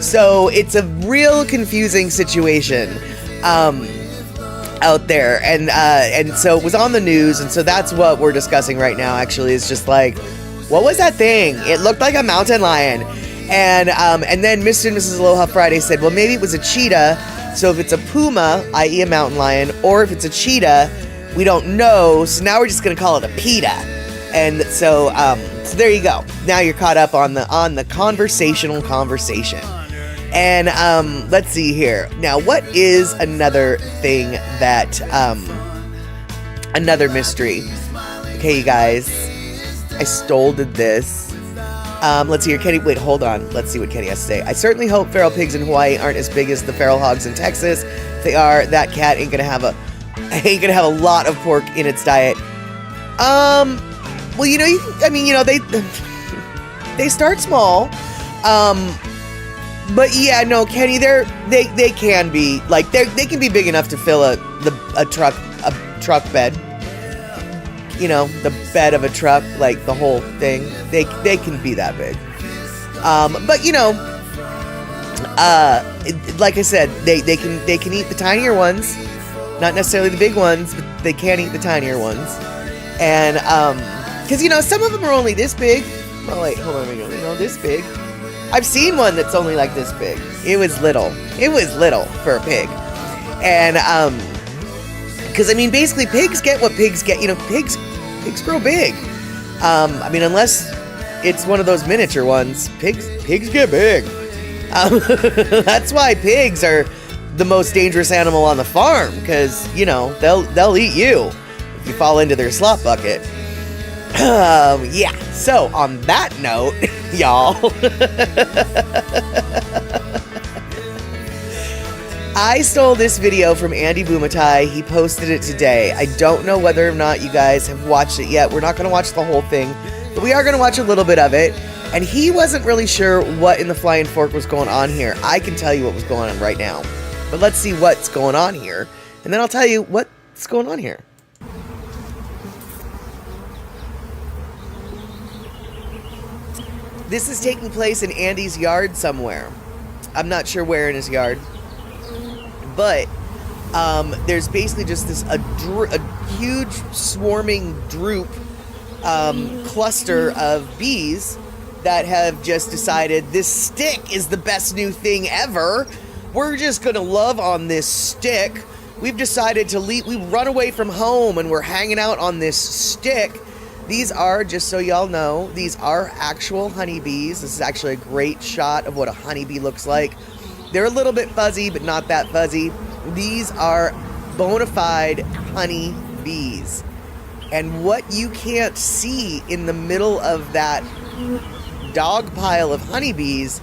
So it's a real confusing situation out there. And so it was on the news, and so that's what we're discussing right now, actually, is just like, what was that thing? It looked like a mountain lion. And then Mr. and Mrs. Aloha Friday said, well, maybe it was a cheetah. So if it's a puma, i.e. a mountain lion, or if it's a cheetah, we don't know. So now we're just going to call it a PETA. And so there you go. Now you're caught up on the conversational conversation. And let's see here. Now, what is another thing that, another mystery? Okay, you guys, I stolded this. Let's see here, Kenny. Wait, hold on. Let's see what Kenny has to say. I certainly hope feral pigs in Hawaii aren't as big as the feral hogs in Texas. If they are, that cat ain't gonna have a lot of pork in its diet. Well, they start small. But yeah, no, Kenny, they can be like they can be big enough to fill a truck bed. You know, the bed of a truck, like the whole thing. They can be that big. But you know, like I said, they can eat the tinier ones, not necessarily the big ones, but they can eat the tinier ones. And because you know, some of them are only this big. Oh wait, hold on a minute. You know, this big. I've seen one that's only like this big. It was little for a pig. And because I mean, basically, pigs get what pigs get. You know, pigs grow big. I mean, unless it's one of those miniature ones, pigs get big. That's why pigs are the most dangerous animal on the farm, because you know they'll eat you if you fall into their slop bucket. Yeah. So on that note, y'all. I stole this video from Andy Bumatai. He posted it today. I don't know whether or not you guys have watched it yet. We're not going to watch the whole thing, but we are going to watch a little bit of it. And he wasn't really sure what in the Flying Fork was going on here. I can tell you what was going on right now. But let's see what's going on here, and then I'll tell you what's going on here. This is taking place in Andy's yard somewhere. I'm not sure where in his yard, but there's basically just this a huge swarming droop cluster of bees that have just decided this stick is the best new thing ever. We're just gonna love on this stick. We've decided to leave. We run away from home and we're hanging out on this stick. These are, just so y'all know, these are actual honeybees. This is actually a great shot of what a honeybee looks like. They're a little bit fuzzy, but not that fuzzy. These are bona fide honeybees. And what you can't see in the middle of that dog pile of honeybees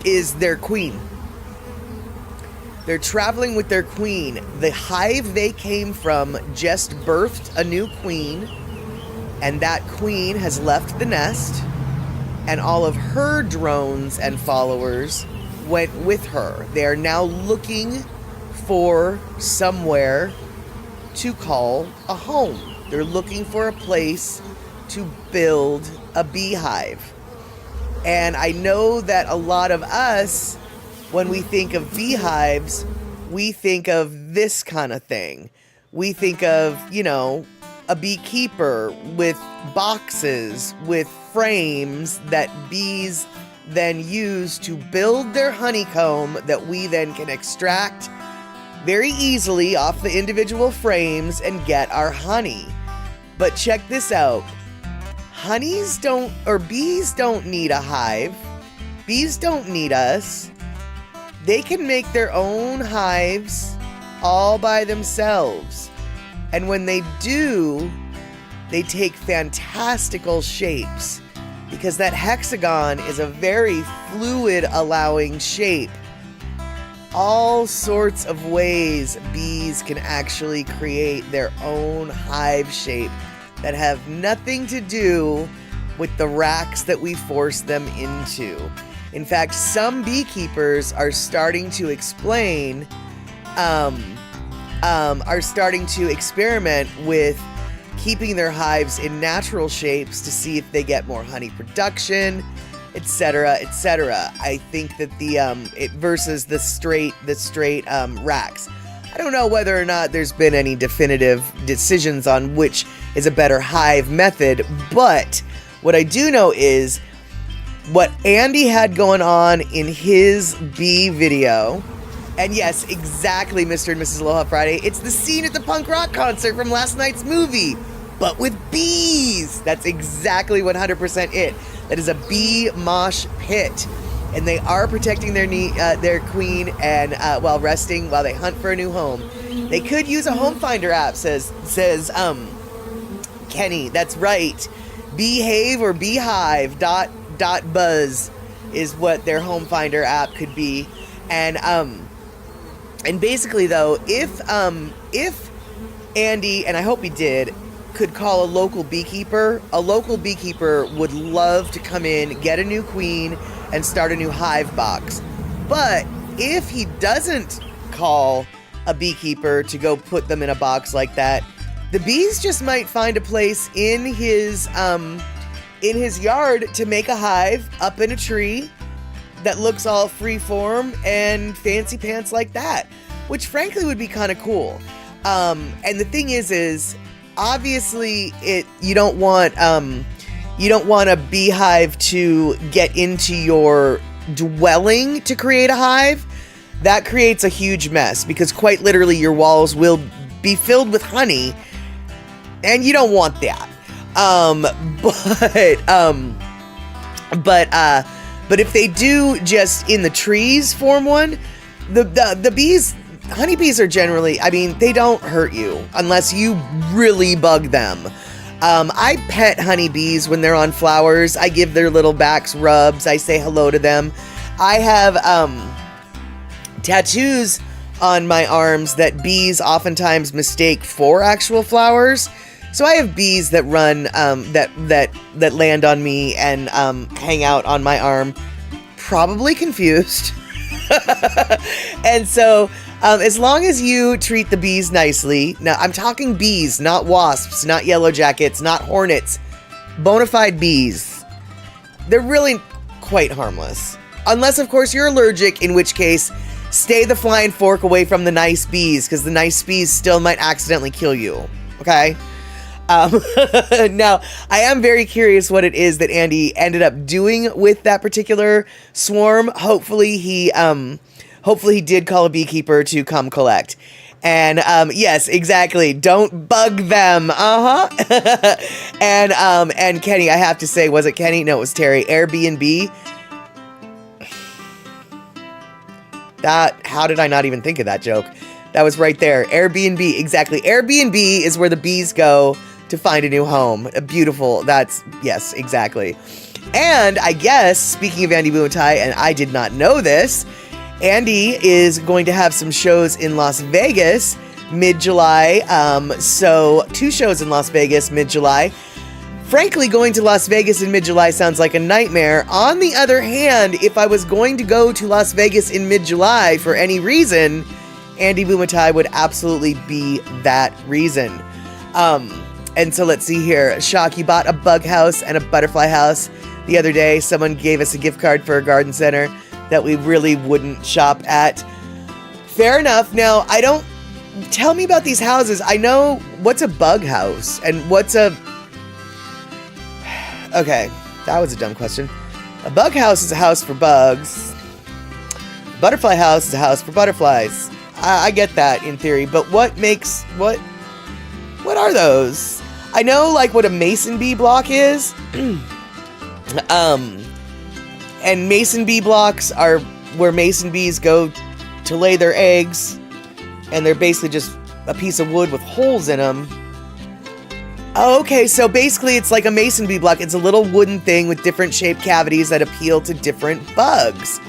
is their queen. They're traveling with their queen. The hive they came from just birthed a new queen, and that queen has left the nest, and all of her drones and followers went with her. They are now looking for somewhere to call a home. They're looking for a place to build a beehive. And I know that a lot of us, when we think of beehives, we think of this kind of thing. We think of, a beekeeper with boxes, with frames that bees then use to build their honeycomb that we then can extract very easily off the individual frames and get our honey. But check this out. Bees don't need a hive. Bees don't need us. They can make their own hives all by themselves. And when they do, they take fantastical shapes, because that hexagon is a very fluid allowing shape. All sorts of ways bees can actually create their own hive shape that have nothing to do with the racks that we force them into. In fact, some beekeepers are starting to explain, are starting to experiment with keeping their hives in natural shapes to see if they get more honey production, etc., etc. I think that it versus the straight racks. I don't know whether or not there's been any definitive decisions on which is a better hive method, but what I do know is what Andy had going on in his bee video. And yes, exactly, Mr. and Mrs. Aloha Friday. It's the scene at the punk rock concert from last night's movie, but with bees. That's exactly 100% it. That is a bee mosh pit. And they are protecting their queen and while resting, while they hunt for a new home. They could use a home finder app, says Kenny. That's right. Behave or beehive .buzz is what their home finder app could be. And basically, though, if Andy, and I hope he did, could call a local beekeeper would love to come in, get a new queen, and start a new hive box. But if he doesn't call a beekeeper to go put them in a box like that, the bees just might find a place in his yard to make a hive up in a tree that looks all freeform and fancy pants like that, which frankly would be kind of cool. And the thing is obviously you don't want a beehive to get into your dwelling to create a hive. That creates a huge mess, because quite literally your walls will be filled with honey, and you don't want that. But if they do just in the trees form one, the bees, honeybees are generally, they don't hurt you unless you really bug them. I pet honeybees when they're on flowers. I give their little backs rubs. I say hello to them. I have tattoos on my arms that bees oftentimes mistake for actual flowers. So I have bees that run, that land on me and hang out on my arm, probably confused. And so, as long as you treat the bees nicely, now I'm talking bees, not wasps, not yellow jackets, not hornets, bona fide bees, they're really quite harmless. Unless, of course, you're allergic, in which case, stay the flying fork away from the nice bees, because the nice bees still might accidentally kill you, okay? Now, I am very curious what it is that Andy ended up doing with that particular swarm. Hopefully he did call a beekeeper to come collect. And, yes, exactly. Don't bug them. And Kenny, I have to say, was it Kenny? No, it was Terry. Airbnb. How did I not even think of that joke? That was right there. Airbnb, exactly. Airbnb is where the bees go to find a new home. Yes, exactly. And I guess, speaking of Andy Bumatai, and I did not know this, Andy is going to have some shows in Las Vegas mid-July. So 2 shows in Las Vegas mid-July. Frankly, going to Las Vegas in mid-July sounds like a nightmare. On the other hand, if I was going to go to Las Vegas in mid-July for any reason, Andy Bumatai would absolutely be that reason. And so let's see here. Shock, you bought a bug house and a butterfly house the other day. Someone gave us a gift card for a garden center that we really wouldn't shop at. Fair enough. Now, tell me about these houses. I know, what's a bug house and what's a... Okay, that was a dumb question. A bug house is a house for bugs. Butterfly house is a house for butterflies. I get that in theory, but what are those? I know like what a mason bee block is. And mason bee blocks are where mason bees go to lay their eggs, and they're basically just a piece of wood with holes in them. Oh, okay, so basically it's like a mason bee block. It's a little wooden thing with different shaped cavities that appeal to different bugs.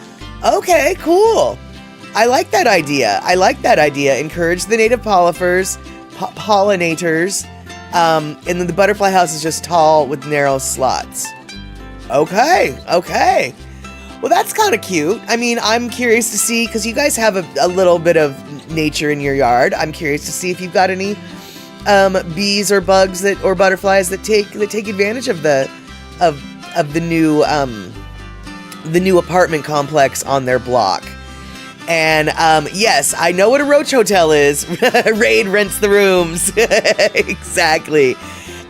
Okay, cool. I like that idea. Encourage the native pollinators. And then the butterfly house is just tall with narrow slots. Okay. Well, that's kind of cute. I mean, I'm curious to see, because you guys have a little bit of nature in your yard. I'm curious to see if you've got any bees or bugs or butterflies that take advantage of the new apartment complex on their block. And yes, I know what a roach hotel is. Raid rents the rooms. Exactly.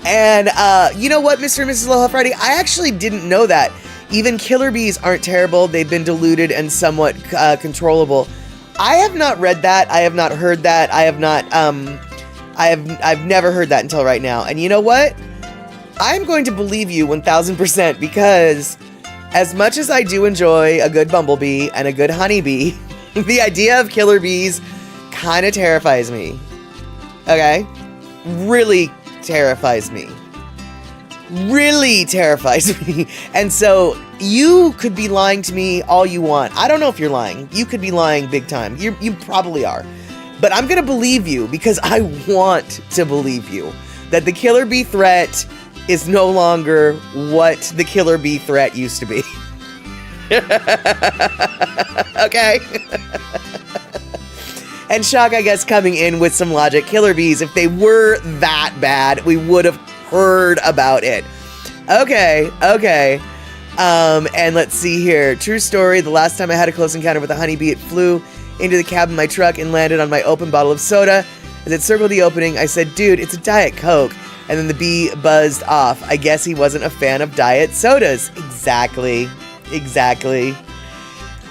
And you know what, Mr. and Mrs. Aloha Friday? I actually didn't know that. Even killer bees aren't terrible. They've been diluted and somewhat controllable. I have not read that. I have not heard that. I've never heard that until right now. And you know what? I'm going to believe you 1000%, because as much as I do enjoy a good bumblebee and a good honeybee, the idea of killer bees kind of terrifies me. Okay? Really terrifies me. And so you could be lying to me all you want. I don't know if you're lying. You could be lying big time. You probably are. But I'm going to believe you, because I want to believe you that the killer bee threat is no longer what the killer bee threat used to be. Okay? And Shock, I guess, coming in with some logic. Killer bees, if they were that bad, we would have heard about it. Okay. And let's see here. True story. The last time I had a close encounter with a honeybee, it flew into the cab of my truck and landed on my open bottle of soda. As it circled the opening, I said, "Dude, it's a Diet Coke." And then the bee buzzed off. I guess he wasn't a fan of diet sodas. Exactly.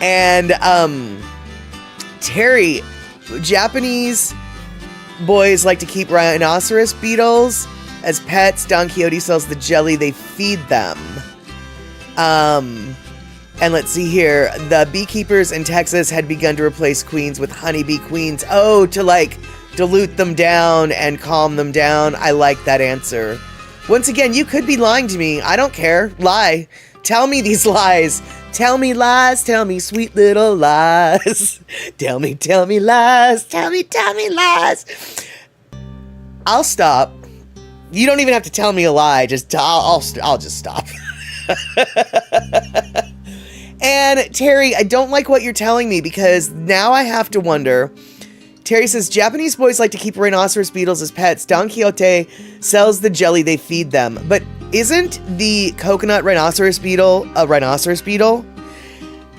And, Terry, Japanese boys like to keep rhinoceros beetles as pets. Don Quixote sells the jelly they feed them. And let's see here. The beekeepers in Texas had begun to replace queens with honeybee queens. Oh, to like dilute them down and calm them down. I like that answer. Once again, you could be lying to me. I don't care. Lie. Tell me these lies. Tell me lies. Tell me sweet little lies. Tell me lies. Tell me lies. I'll stop. You don't even have to tell me a lie. I'll just stop. And Terry, I don't like what you're telling me because now I have to wonder. Terry says, Japanese boys like to keep rhinoceros beetles as pets. Don Quixote sells the jelly they feed them. But isn't the coconut rhinoceros beetle a rhinoceros beetle?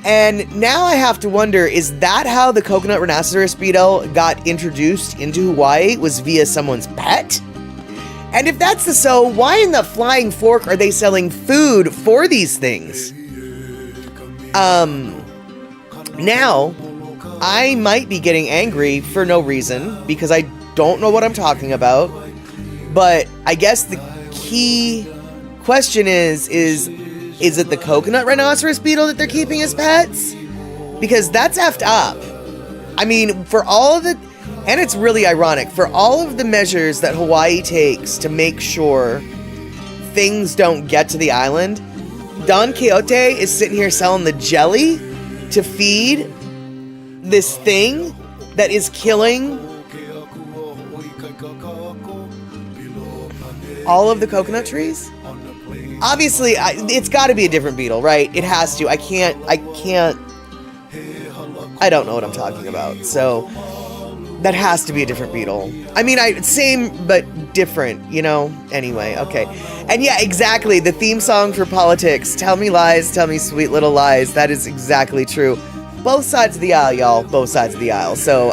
And now I have to wonder, is that how the coconut rhinoceros beetle got introduced into Hawaii? Was via someone's pet? And if that's so, why in the flying fork are they selling food for these things? Now, I might be getting angry for no reason because I don't know what I'm talking about. But I guess the key question is it the coconut rhinoceros beetle that they're keeping as pets? Because that's effed up. I mean, for all of the... And it's really ironic. For all of the measures that Hawaii takes to make sure things don't get to the island, Don Quixote is sitting here selling the jelly to feed this thing that is killing all of the coconut trees. Obviously, it's got to be a different beetle, right? It has to. I don't know what I'm talking about. So that has to be a different beetle. I mean, same but different, you know? Anyway, okay. And yeah, exactly. The theme song for politics. Tell me lies, tell me sweet little lies. That is exactly true. Both sides of the aisle, y'all. Both sides of the aisle. So,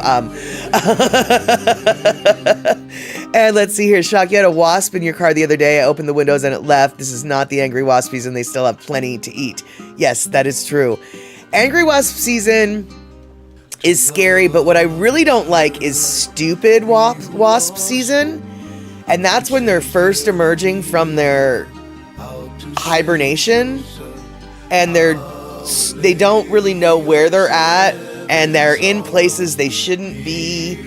and let's see here. Shock, you had a wasp in your car the other day. I opened the windows and it left. This is not the Angry Wasp season. They still have plenty to eat. Yes, that is true. Angry Wasp season is scary, but what I really don't like is stupid wasp season. And that's when they're first emerging from their hibernation. And they don't really know where they're at, and they're in places they shouldn't be,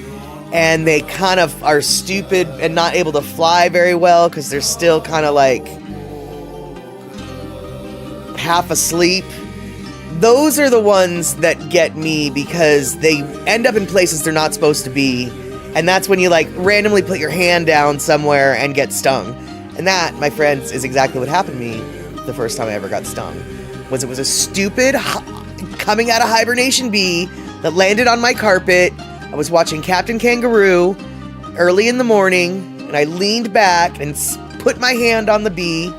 and they kind of are stupid and not able to fly very well because they're still kind of like half asleep. Those are the ones that get me because they end up in places they're not supposed to be, and that's when you like randomly put your hand down somewhere and get stung. And that, my friends, is exactly what happened to me the first time I ever got stung. It was a stupid coming out of hibernation bee that landed on my carpet. I was watching Captain Kangaroo early in the morning, and I leaned back and put my hand on the bee.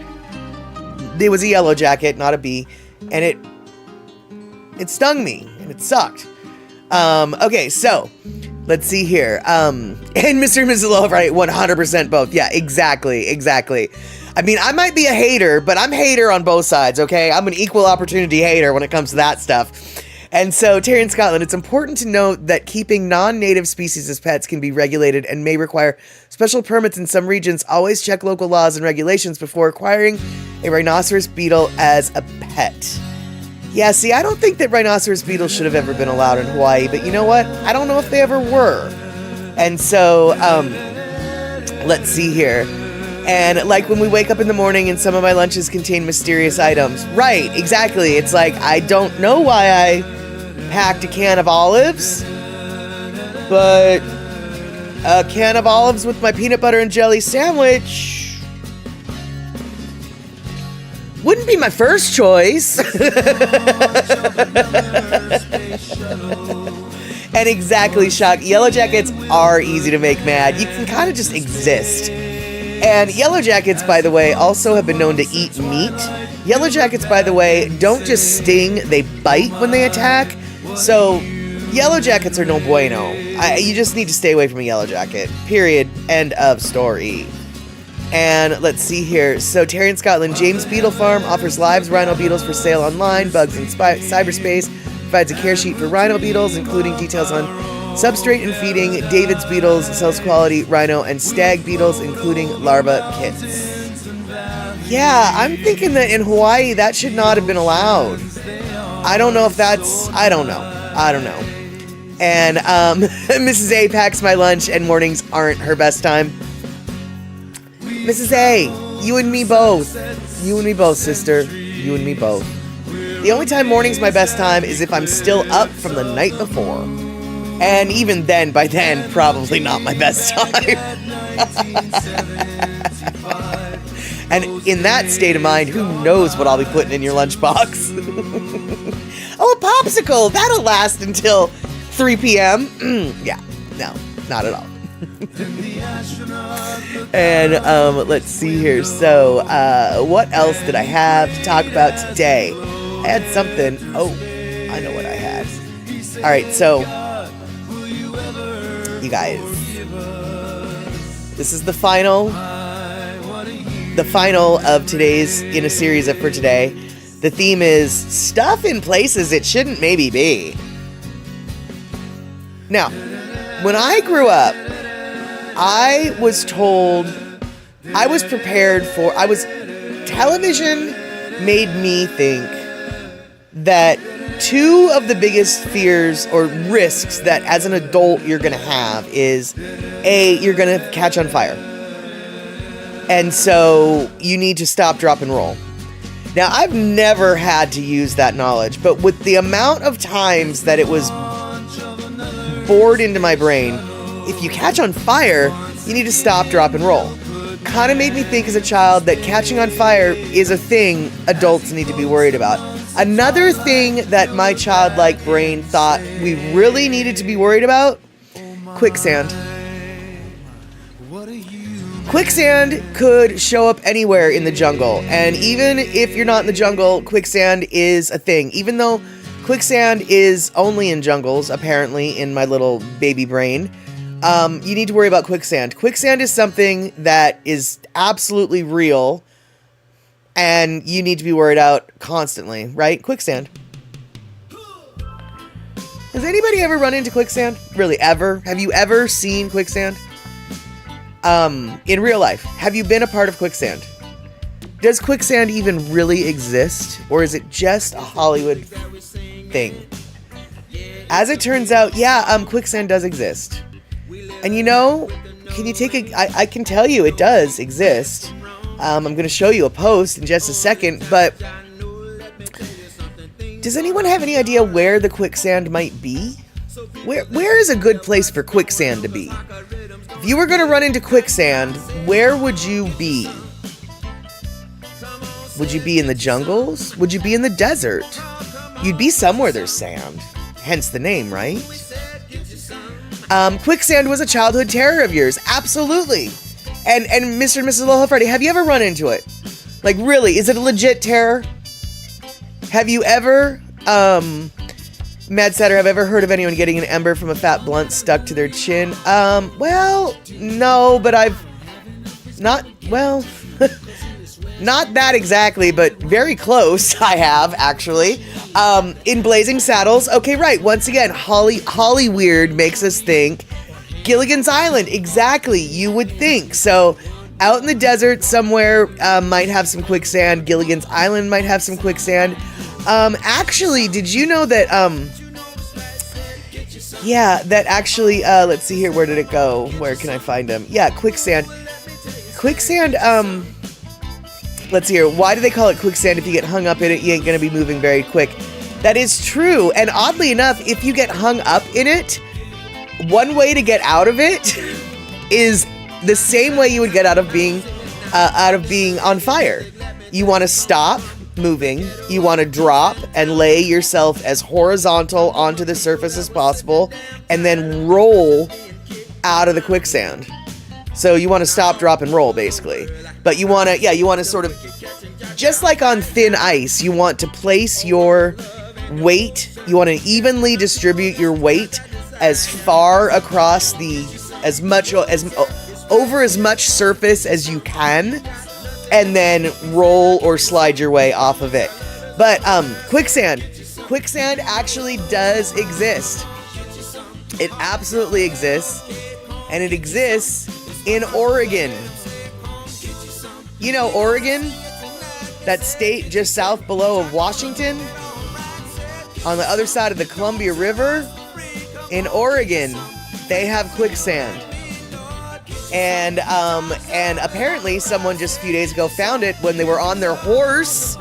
It was a yellow jacket, not a bee, and it stung me, and it sucked. Okay, so let's see here. And Mr. and Mrs. Love, right? 100% both. Yeah, exactly. I mean, I might be a hater, but I'm hater on both sides, okay? I'm an equal opportunity hater when it comes to that stuff. And so, Terry in Scotland, it's important to note that keeping non-native species as pets can be regulated and may require special permits in some regions. Always check local laws and regulations before acquiring a rhinoceros beetle as a pet. Yeah, see, I don't think that rhinoceros beetles should have ever been allowed in Hawaii, but you know what? I don't know if they ever were. And so, let's see here. And like when we wake up in the morning and some of my lunches contain mysterious items. Right, exactly. It's like, I don't know why I packed a can of olives, but a can of olives with my peanut butter and jelly sandwich wouldn't be my first choice. And exactly, Shock. Yellow jackets are easy to make mad. You can kind of just exist. And yellow jackets, by the way, also have been known to eat meat. Yellow jackets, by the way, don't just sting, they bite when they attack. So, yellow jackets are no bueno. You just need to stay away from a yellow jacket. Period. End of story. And let's see here. So, Terry in Scotland, James Beetle Farm offers live rhino beetles for sale online. Bugs in cyberspace provides a care sheet for rhino beetles, including details on substrate and feeding. David's Beetles sells quality rhino and stag beetles, including larva kits. Yeah, I'm thinking that in Hawaii, that should not have been allowed. I don't know if that's... I don't know. And Mrs. A packs my lunch and mornings aren't her best time. Mrs. A, you and me both. You and me both, sister. You and me both. The only time morning's my best time is if I'm still up from the night before. And even then, by then, probably not my best time. And in that state of mind, who knows what I'll be putting in your lunchbox? Oh, a popsicle! That'll last until 3 p.m. Yeah, no, not at all. And let's see here. So, what else did I have to talk about today? I had something. Oh, I know what I had. All right, so you guys, this is the final of today's in a series for today. The theme is stuff in places it shouldn't maybe be. Now, when I grew up, I was told, television made me think that two of the biggest fears or risks that as an adult you're going to have is, A, you're going to catch on fire. And so you need to stop, drop, and roll. Now, I've never had to use that knowledge, but with the amount of times that it was bored into my brain, if you catch on fire, you need to stop, drop, and roll. Kind of made me think as a child that catching on fire is a thing adults need to be worried about. Another thing that my childlike brain thought we really needed to be worried about, quicksand. Quicksand could show up anywhere in the jungle, and even if you're not in the jungle, quicksand is a thing. Even though quicksand is only in jungles, apparently, in my little baby brain, you need to worry about quicksand. Quicksand is something that is absolutely real, and you need to be worried about constantly, right? Quicksand. Has anybody ever run into quicksand? Really, ever? Have you ever seen quicksand? In real life, have you been a part of quicksand? Does quicksand even really exist, or is it just a Hollywood thing? As it turns out, yeah, quicksand does exist. And you know, can you take I can tell you it does exist. I'm going to show you a post in just a second, but does anyone have any idea where the quicksand might be? Where is a good place for quicksand to be? If you were going to run into quicksand, where would you be? Would you be in the jungles? Would you be in the desert? You'd be somewhere there's sand. Hence the name, right? Quicksand was a childhood terror of yours. Absolutely. And Mr. and Mrs. Aloha Freddy, have you ever run into it? Like, really, is it a legit terror? Have you ever, Mad Satter, have ever heard of anyone getting an ember from a fat blunt stuck to their chin? Well, no, but not that exactly, but very close, I have, actually. In Blazing Saddles, okay, right, once again, Holly Weird makes us think Gilligan's Island, exactly, you would think. So, out in the desert somewhere, might have some quicksand. Gilligan's Island might have some quicksand. Actually, did you know that, let's see here, where did it go? Where can I find them? Yeah, quicksand. Quicksand, let's see here, why do they call it quicksand? If you get hung up in it, you ain't gonna be moving very quick. That is true, and oddly enough, if you get hung up in it, one way to get out of it is the same way you would get out of being on fire. You want to stop moving, you want to drop and lay yourself as horizontal onto the surface as possible, and then roll out of the quicksand. So you want to stop, drop, and roll, basically. But you want to sort of, just like on thin ice, you want to place your weight, you want to evenly distribute your weight as far across over as much surface as you can, and then roll or slide your way off of it. But quicksand actually does exist. It absolutely exists, and it exists in Oregon. You know Oregon? That state just south below of Washington? On the other side of the Columbia River? In Oregon, they have quicksand. And apparently someone just a few days ago found it when they were on their horse.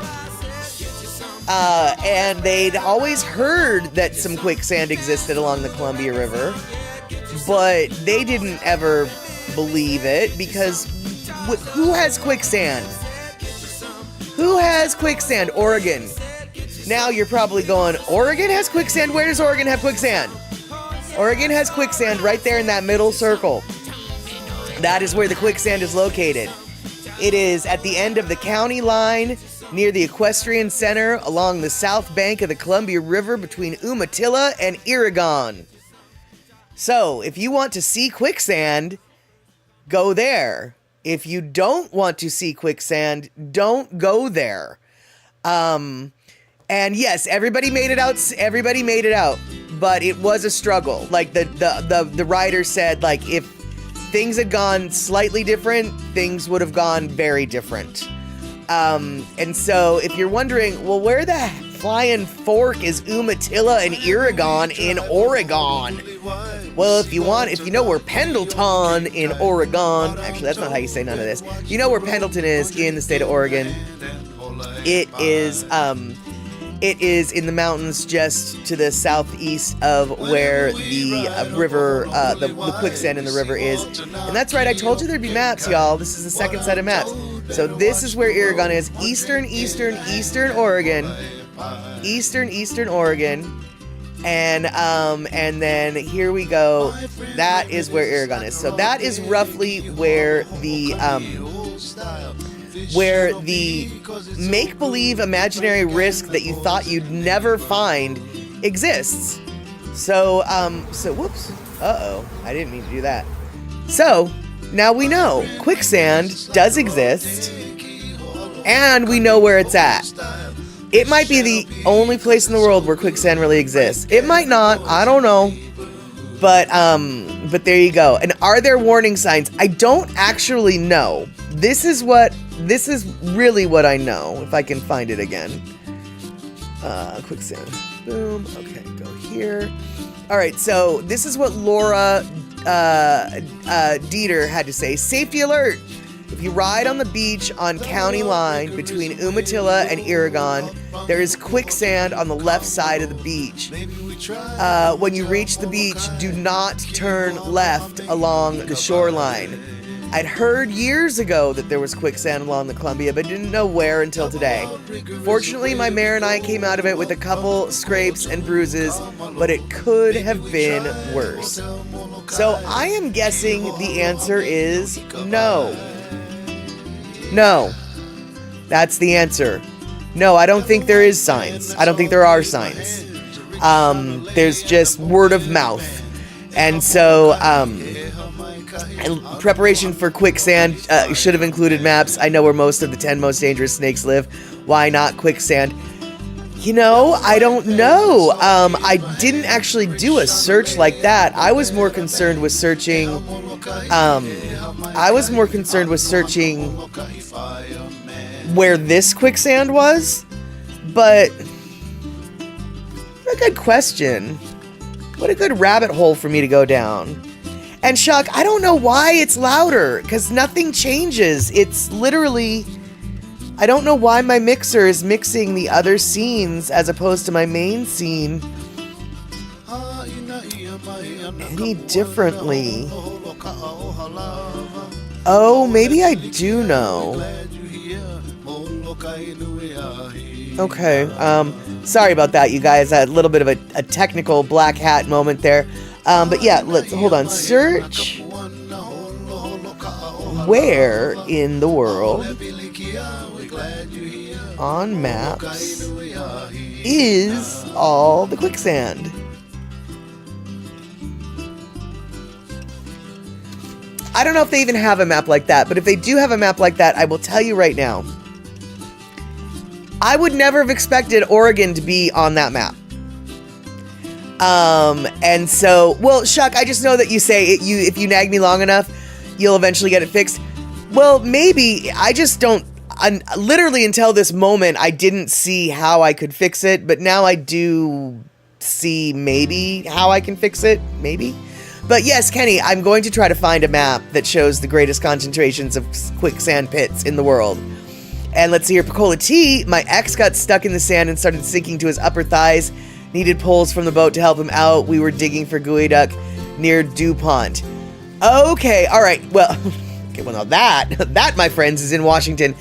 And they'd always heard that some quicksand existed along the Columbia River, but they didn't ever believe it because who has quicksand? Who has quicksand? Oregon. Now you're probably going, Oregon has quicksand? Where does Oregon have quicksand? Oregon has quicksand right there in that middle circle. That is where the quicksand is located. It is at the end of the county line near the Equestrian Center along the south bank of the Columbia River between Umatilla and Oregon. So, if you want to see quicksand, go there. If you don't want to see quicksand, don't go there. And yes, everybody made it out. Everybody made it out, but it was a struggle. Like the writer said, like if things had gone slightly different, things would have gone very different. And so if you're wondering, well, where the flying fork is Umatilla and Oregon in Oregon? Well, if you know where Pendleton in Oregon, actually that's not how you say none of this. You know where Pendleton is in the state of Oregon. It is in the mountains just to the southeast of where the river, the quicksand in the river is. And that's right, I told you there'd be maps, y'all. This is the second set of maps. So this is where Oregon is. Eastern Oregon. Eastern Oregon. And then here we go. That is where Oregon is. So that is roughly where the make-believe imaginary risk that you thought you'd never find exists. So whoops. Uh-oh. I didn't mean to do that. So, now we know quicksand does exist, and we know where it's at. It might be the only place in the world where quicksand really exists. It might not. I don't know. But there you go. And are there warning signs? I don't actually know. This is really what I know, if I can find it again. Quicksand. Boom. Okay, go here. All right, so this is what Laura Dieter had to say. Safety alert! If you ride on the beach on County Line between Umatilla and Oregon, there is quicksand on the left side of the beach. When you reach the beach, do not turn left along the shoreline. I'd heard years ago that there was quicksand along the Columbia, but didn't know where until today. Fortunately, my mare and I came out of it with a couple scrapes and bruises, but it could have been worse. So I am guessing the answer is no. No. That's the answer. No, I don't think there is signs. I don't think there are signs. There's just word of mouth. And so, and preparation for quicksand should have included maps. I know where most of the 10 most dangerous snakes live. Why not quicksand? You know, I don't know. I didn't actually do a search like that. I was more concerned with searching. Where this quicksand was. But what a good question. What a good rabbit hole for me to go down. And Chuck, I don't know why it's louder, because nothing changes. It's literally, I don't know why my mixer is mixing the other scenes as opposed to my main scene any differently. Oh, maybe I do know. Okay, sorry about that, you guys. A little bit of a technical black hat moment there. But yeah, let's hold on. Search where in the world on maps is all the quicksand? I don't know if they even have a map like that, but if they do have a map like that, I will tell you right now, I would never have expected Oregon to be on that map. And so, well, Shuck, I just know that you say if you nag me long enough, you'll eventually get it fixed. Well, maybe. I just don't. Literally until this moment, I didn't see how I could fix it, but now I do see maybe how I can fix it. Maybe. But yes, Kenny, I'm going to try to find a map that shows the greatest concentrations of quicksand pits in the world. And let's see here, Pecola T, my ex got stuck in the sand and started sinking to his upper thighs. Needed poles from the boat to help him out. We were digging for geoduck near DuPont. Okay, all right. Well, okay, well now that, my friends, is in Washington.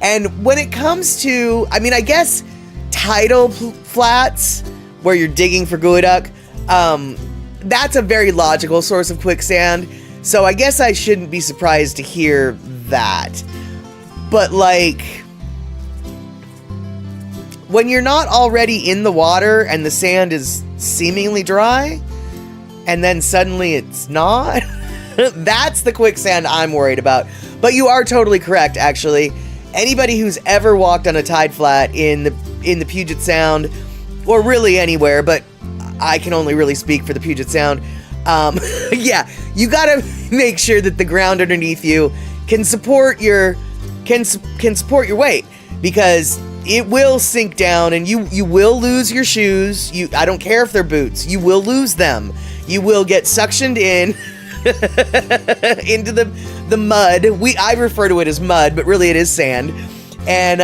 And when it comes to, I mean, I guess tidal flats where you're digging for geoduck, that's a very logical source of quicksand. So I guess I shouldn't be surprised to hear that. But like, when you're not already in the water and the sand is seemingly dry, and then suddenly it's not, that's the quicksand I'm worried about. But you are totally correct, actually. Anybody who's ever walked on a tide flat in the Puget Sound, or really anywhere, but I can only really speak for the Puget Sound, yeah, you gotta make sure that the ground underneath you can support your support your weight, because it will sink down and you will lose your shoes. I don't care if they're boots, you will lose them. You will get suctioned in into the mud. I refer to it as mud, but really it is sand. And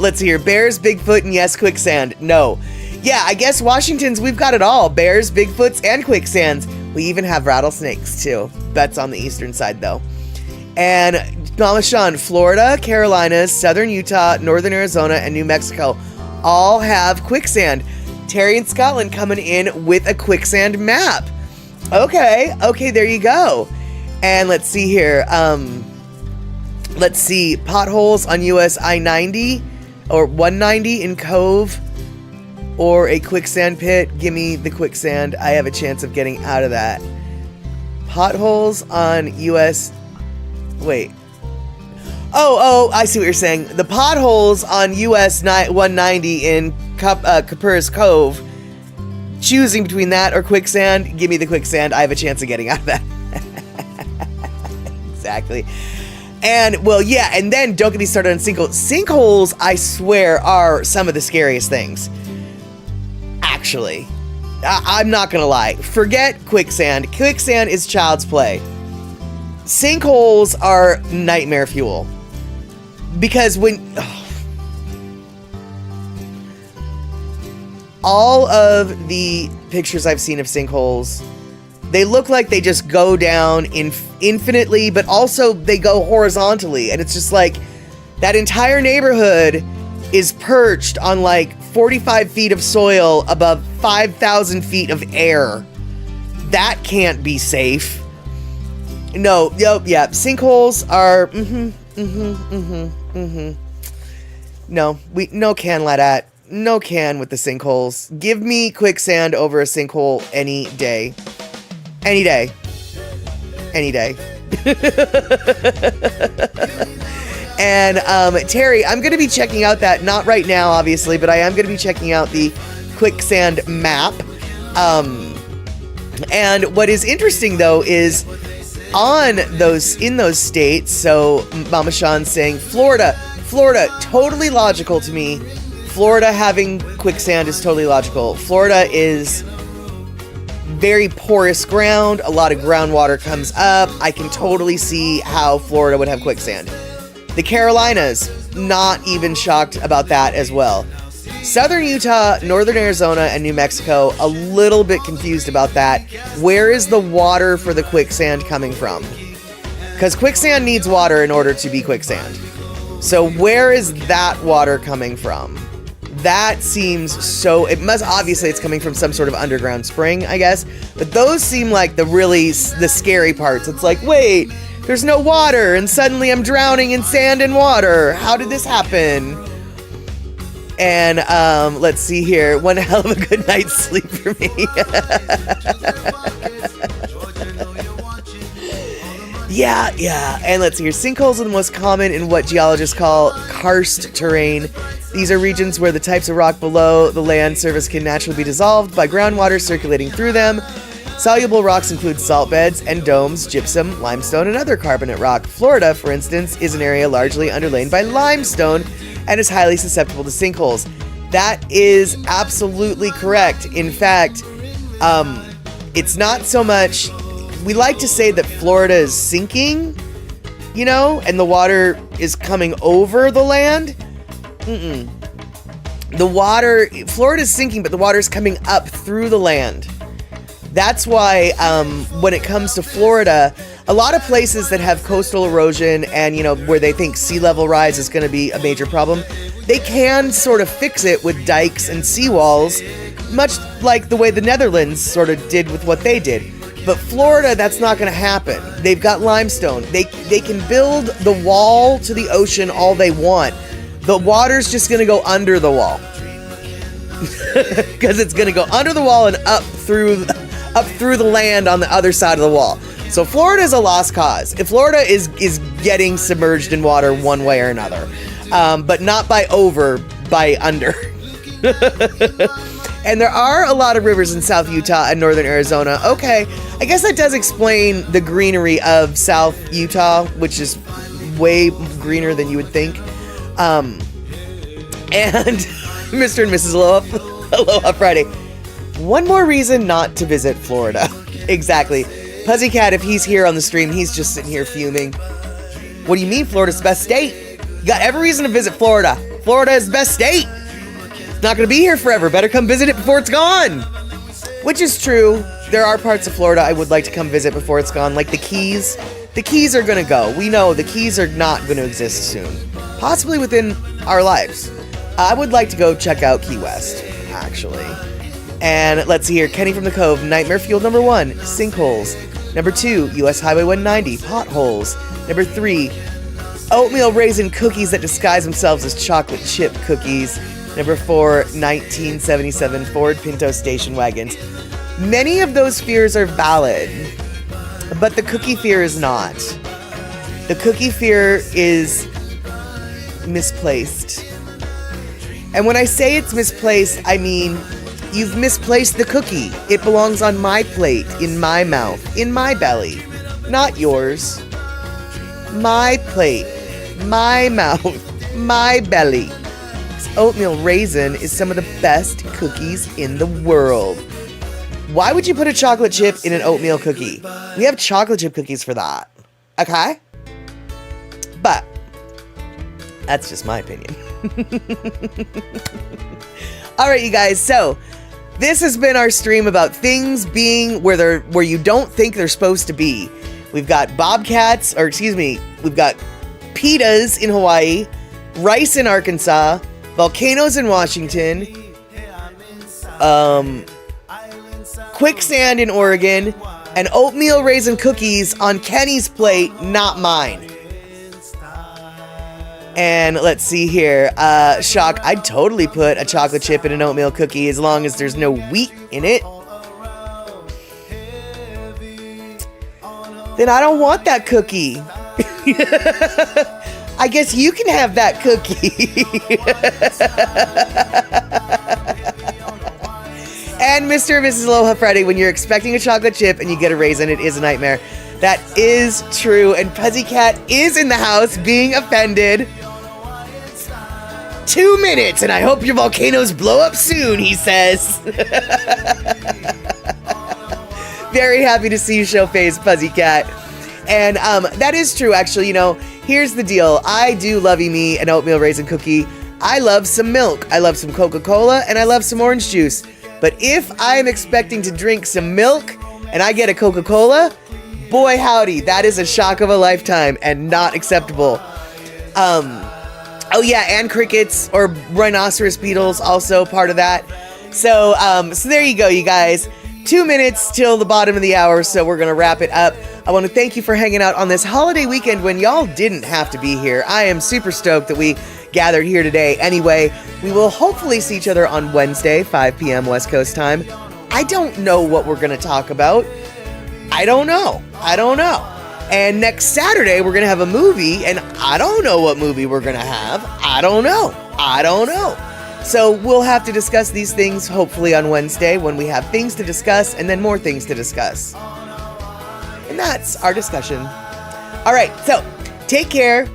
let's see here, bears, Bigfoot, and yes, quicksand. No. Yeah, I guess Washington's, we've got it all. Bears, Bigfoots, and quicksands. We even have rattlesnakes too. That's on the eastern side though. And Mama Sean, Florida, Carolinas, southern Utah, northern Arizona, and New Mexico all have quicksand. Terry in Scotland coming in with a quicksand map. Okay, there you go. And let's see here. Let's see, potholes on US I-90 or 190 in Cove, or a quicksand pit. Give me the quicksand. I have a chance of getting out of that. Potholes on US... Wait. Oh, I see what you're saying. The potholes on US 190 in Capur's Cove. Choosing between that or quicksand, give me the quicksand. I have a chance of getting out of that. Exactly. And, well, yeah, and then don't get me started on sinkholes. Sinkholes, I swear, are some of the scariest things. Actually. I'm not gonna lie. Forget quicksand. Quicksand is child's play. Sinkholes are nightmare fuel. Because all of the pictures I've seen of sinkholes, they look like they just go down infinitely, but also they go horizontally. And it's just like, that entire neighborhood is perched on like 45 feet of soil above 5,000 feet of air. That can't be safe. No, yeah, sinkholes are, no can let at. No can with the sinkholes. Give me quicksand over a sinkhole any day. Any day. Any day. And Terry, I'm going to be checking out that, not right now, obviously, but I am going to be checking out the quicksand map. And what is interesting, though, is in those states, so Mama Sean's saying Florida, totally logical to me. Florida having quicksand is totally logical. Florida is very porous ground. A lot of groundwater comes up. I can totally see how Florida would have quicksand. The Carolinas, not even shocked about that as well. Southern Utah, northern Arizona, and New Mexico, a little bit confused about that. Where is the water for the quicksand coming from? Because quicksand needs water in order to be quicksand. So where is that water coming from? That seems so... obviously it's coming from some sort of underground spring, I guess. But those seem like the scary parts. It's like, wait, there's no water, and suddenly I'm drowning in sand and water. How did this happen? And let's see here. One hell of a good night's sleep for me. Yeah. And let's see here. Sinkholes are the most common in what geologists call karst terrain. These are regions where the types of rock below the land surface can naturally be dissolved by groundwater circulating through them. Soluble rocks include salt beds and domes, gypsum, limestone, and other carbonate rock. Florida, for instance, is an area largely underlain by limestone and is highly susceptible to sinkholes. That is absolutely correct. In fact, it's not so much... We like to say that Florida is sinking, and the water is coming over the land. Florida's sinking, but the water's coming up through the land. That's why when it comes to Florida, a lot of places that have coastal erosion and, you know, where they think sea level rise is going to be a major problem, they can sort of fix it with dikes and seawalls, much like the way the Netherlands sort of did with what they did. But Florida, that's not going to happen. They've got limestone. They can build the wall to the ocean all they want. The water's just going to go under the wall. Because it's going to go under the wall and up through the land on the other side of the wall. So Florida is a lost cause. If Florida is getting submerged in water one way or another. But not by over, by under. And there are a lot of rivers in South Utah and Northern Arizona. Okay, I guess that does explain the greenery of South Utah, which is way greener than you would think. And Mr. and Mrs. Aloha Friday. One more reason not to visit Florida. Exactly. Puzzycat, if he's here on the stream, he's just sitting here fuming. What do you mean Florida's the best state? You got every reason to visit Florida. Florida is the best state. It's not going to be here forever. Better come visit it before it's gone. Which is true. There are parts of Florida I would like to come visit before it's gone, like the Keys. The Keys are going to go. We know the Keys are not going to exist soon. Possibly within our lives. I would like to go check out Key West, actually. And let's see here. Kenny from the Cove, Nightmare Fuel number 1, sinkholes. Number 2, US Highway 190, potholes. Number 3, oatmeal raisin cookies that disguise themselves as chocolate chip cookies. Number 4, 1977 Ford Pinto station wagons. Many of those fears are valid, but the cookie fear is not. The cookie fear is misplaced. And when I say it's misplaced, I mean you've misplaced the cookie. It belongs on my plate, in my mouth, in my belly, not yours. My plate, my mouth, my belly. Oatmeal raisin is some of the best cookies in the world. Why would you put a chocolate chip in an oatmeal cookie? We have chocolate chip cookies for that. Okay? But that's just my opinion. All right, you guys. So this has been our stream about things being where you don't think they're supposed to be. We've got we've got pitas in Hawaii, rice in Arkansas, volcanoes in Washington, quicksand in Oregon, and oatmeal raisin cookies on Kenny's plate, not mine. And let's see here. Shock, I'd totally put a chocolate chip in an oatmeal cookie as long as there's no wheat in it. Then I don't want that cookie. I guess you can have that cookie. And Mr. and Mrs. Aloha Friday, when you're expecting a chocolate chip and you get a raisin, it is a nightmare. That is true. And Puzzycat is in the house being offended. 2 minutes, and I hope your volcanoes blow up soon, he says. Very happy to see you show face, Puzzycat. And that is true, actually. You know, here's the deal. I do lovey me an oatmeal raisin cookie. I love some milk. I love some Coca-Cola, and I love some orange juice. But if I'm expecting to drink some milk and I get a Coca-Cola, boy howdy, that is a shock of a lifetime and not acceptable. Oh yeah, and crickets or rhinoceros beetles, also part of that. So there you go, you guys. 2 minutes till the bottom of the hour, so we're gonna wrap it up. I want to thank you for hanging out on this holiday weekend when y'all didn't have to be here. I am super stoked that we gathered here today. Anyway, we will hopefully see each other on Wednesday, 5 p.m. West Coast time. I don't know what we're gonna talk about. I don't know. And next Saturday, we're going to have a movie, and I don't know what movie we're going to have. I don't know. So we'll have to discuss these things hopefully on Wednesday when we have things to discuss and then more things to discuss. And that's our discussion. All right, so take care.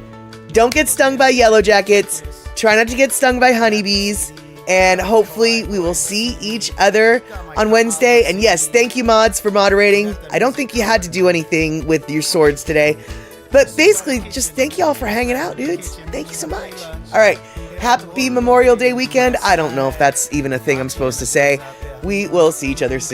Don't get stung by yellow jackets. Try not to get stung by honeybees. And hopefully we will see each other on Wednesday. And yes, thank you, mods, for moderating. I don't think you had to do anything with your swords today. But basically, just thank you all for hanging out, dudes. Thank you so much. All right. Happy Memorial Day weekend. I don't know if that's even a thing I'm supposed to say. We will see each other soon.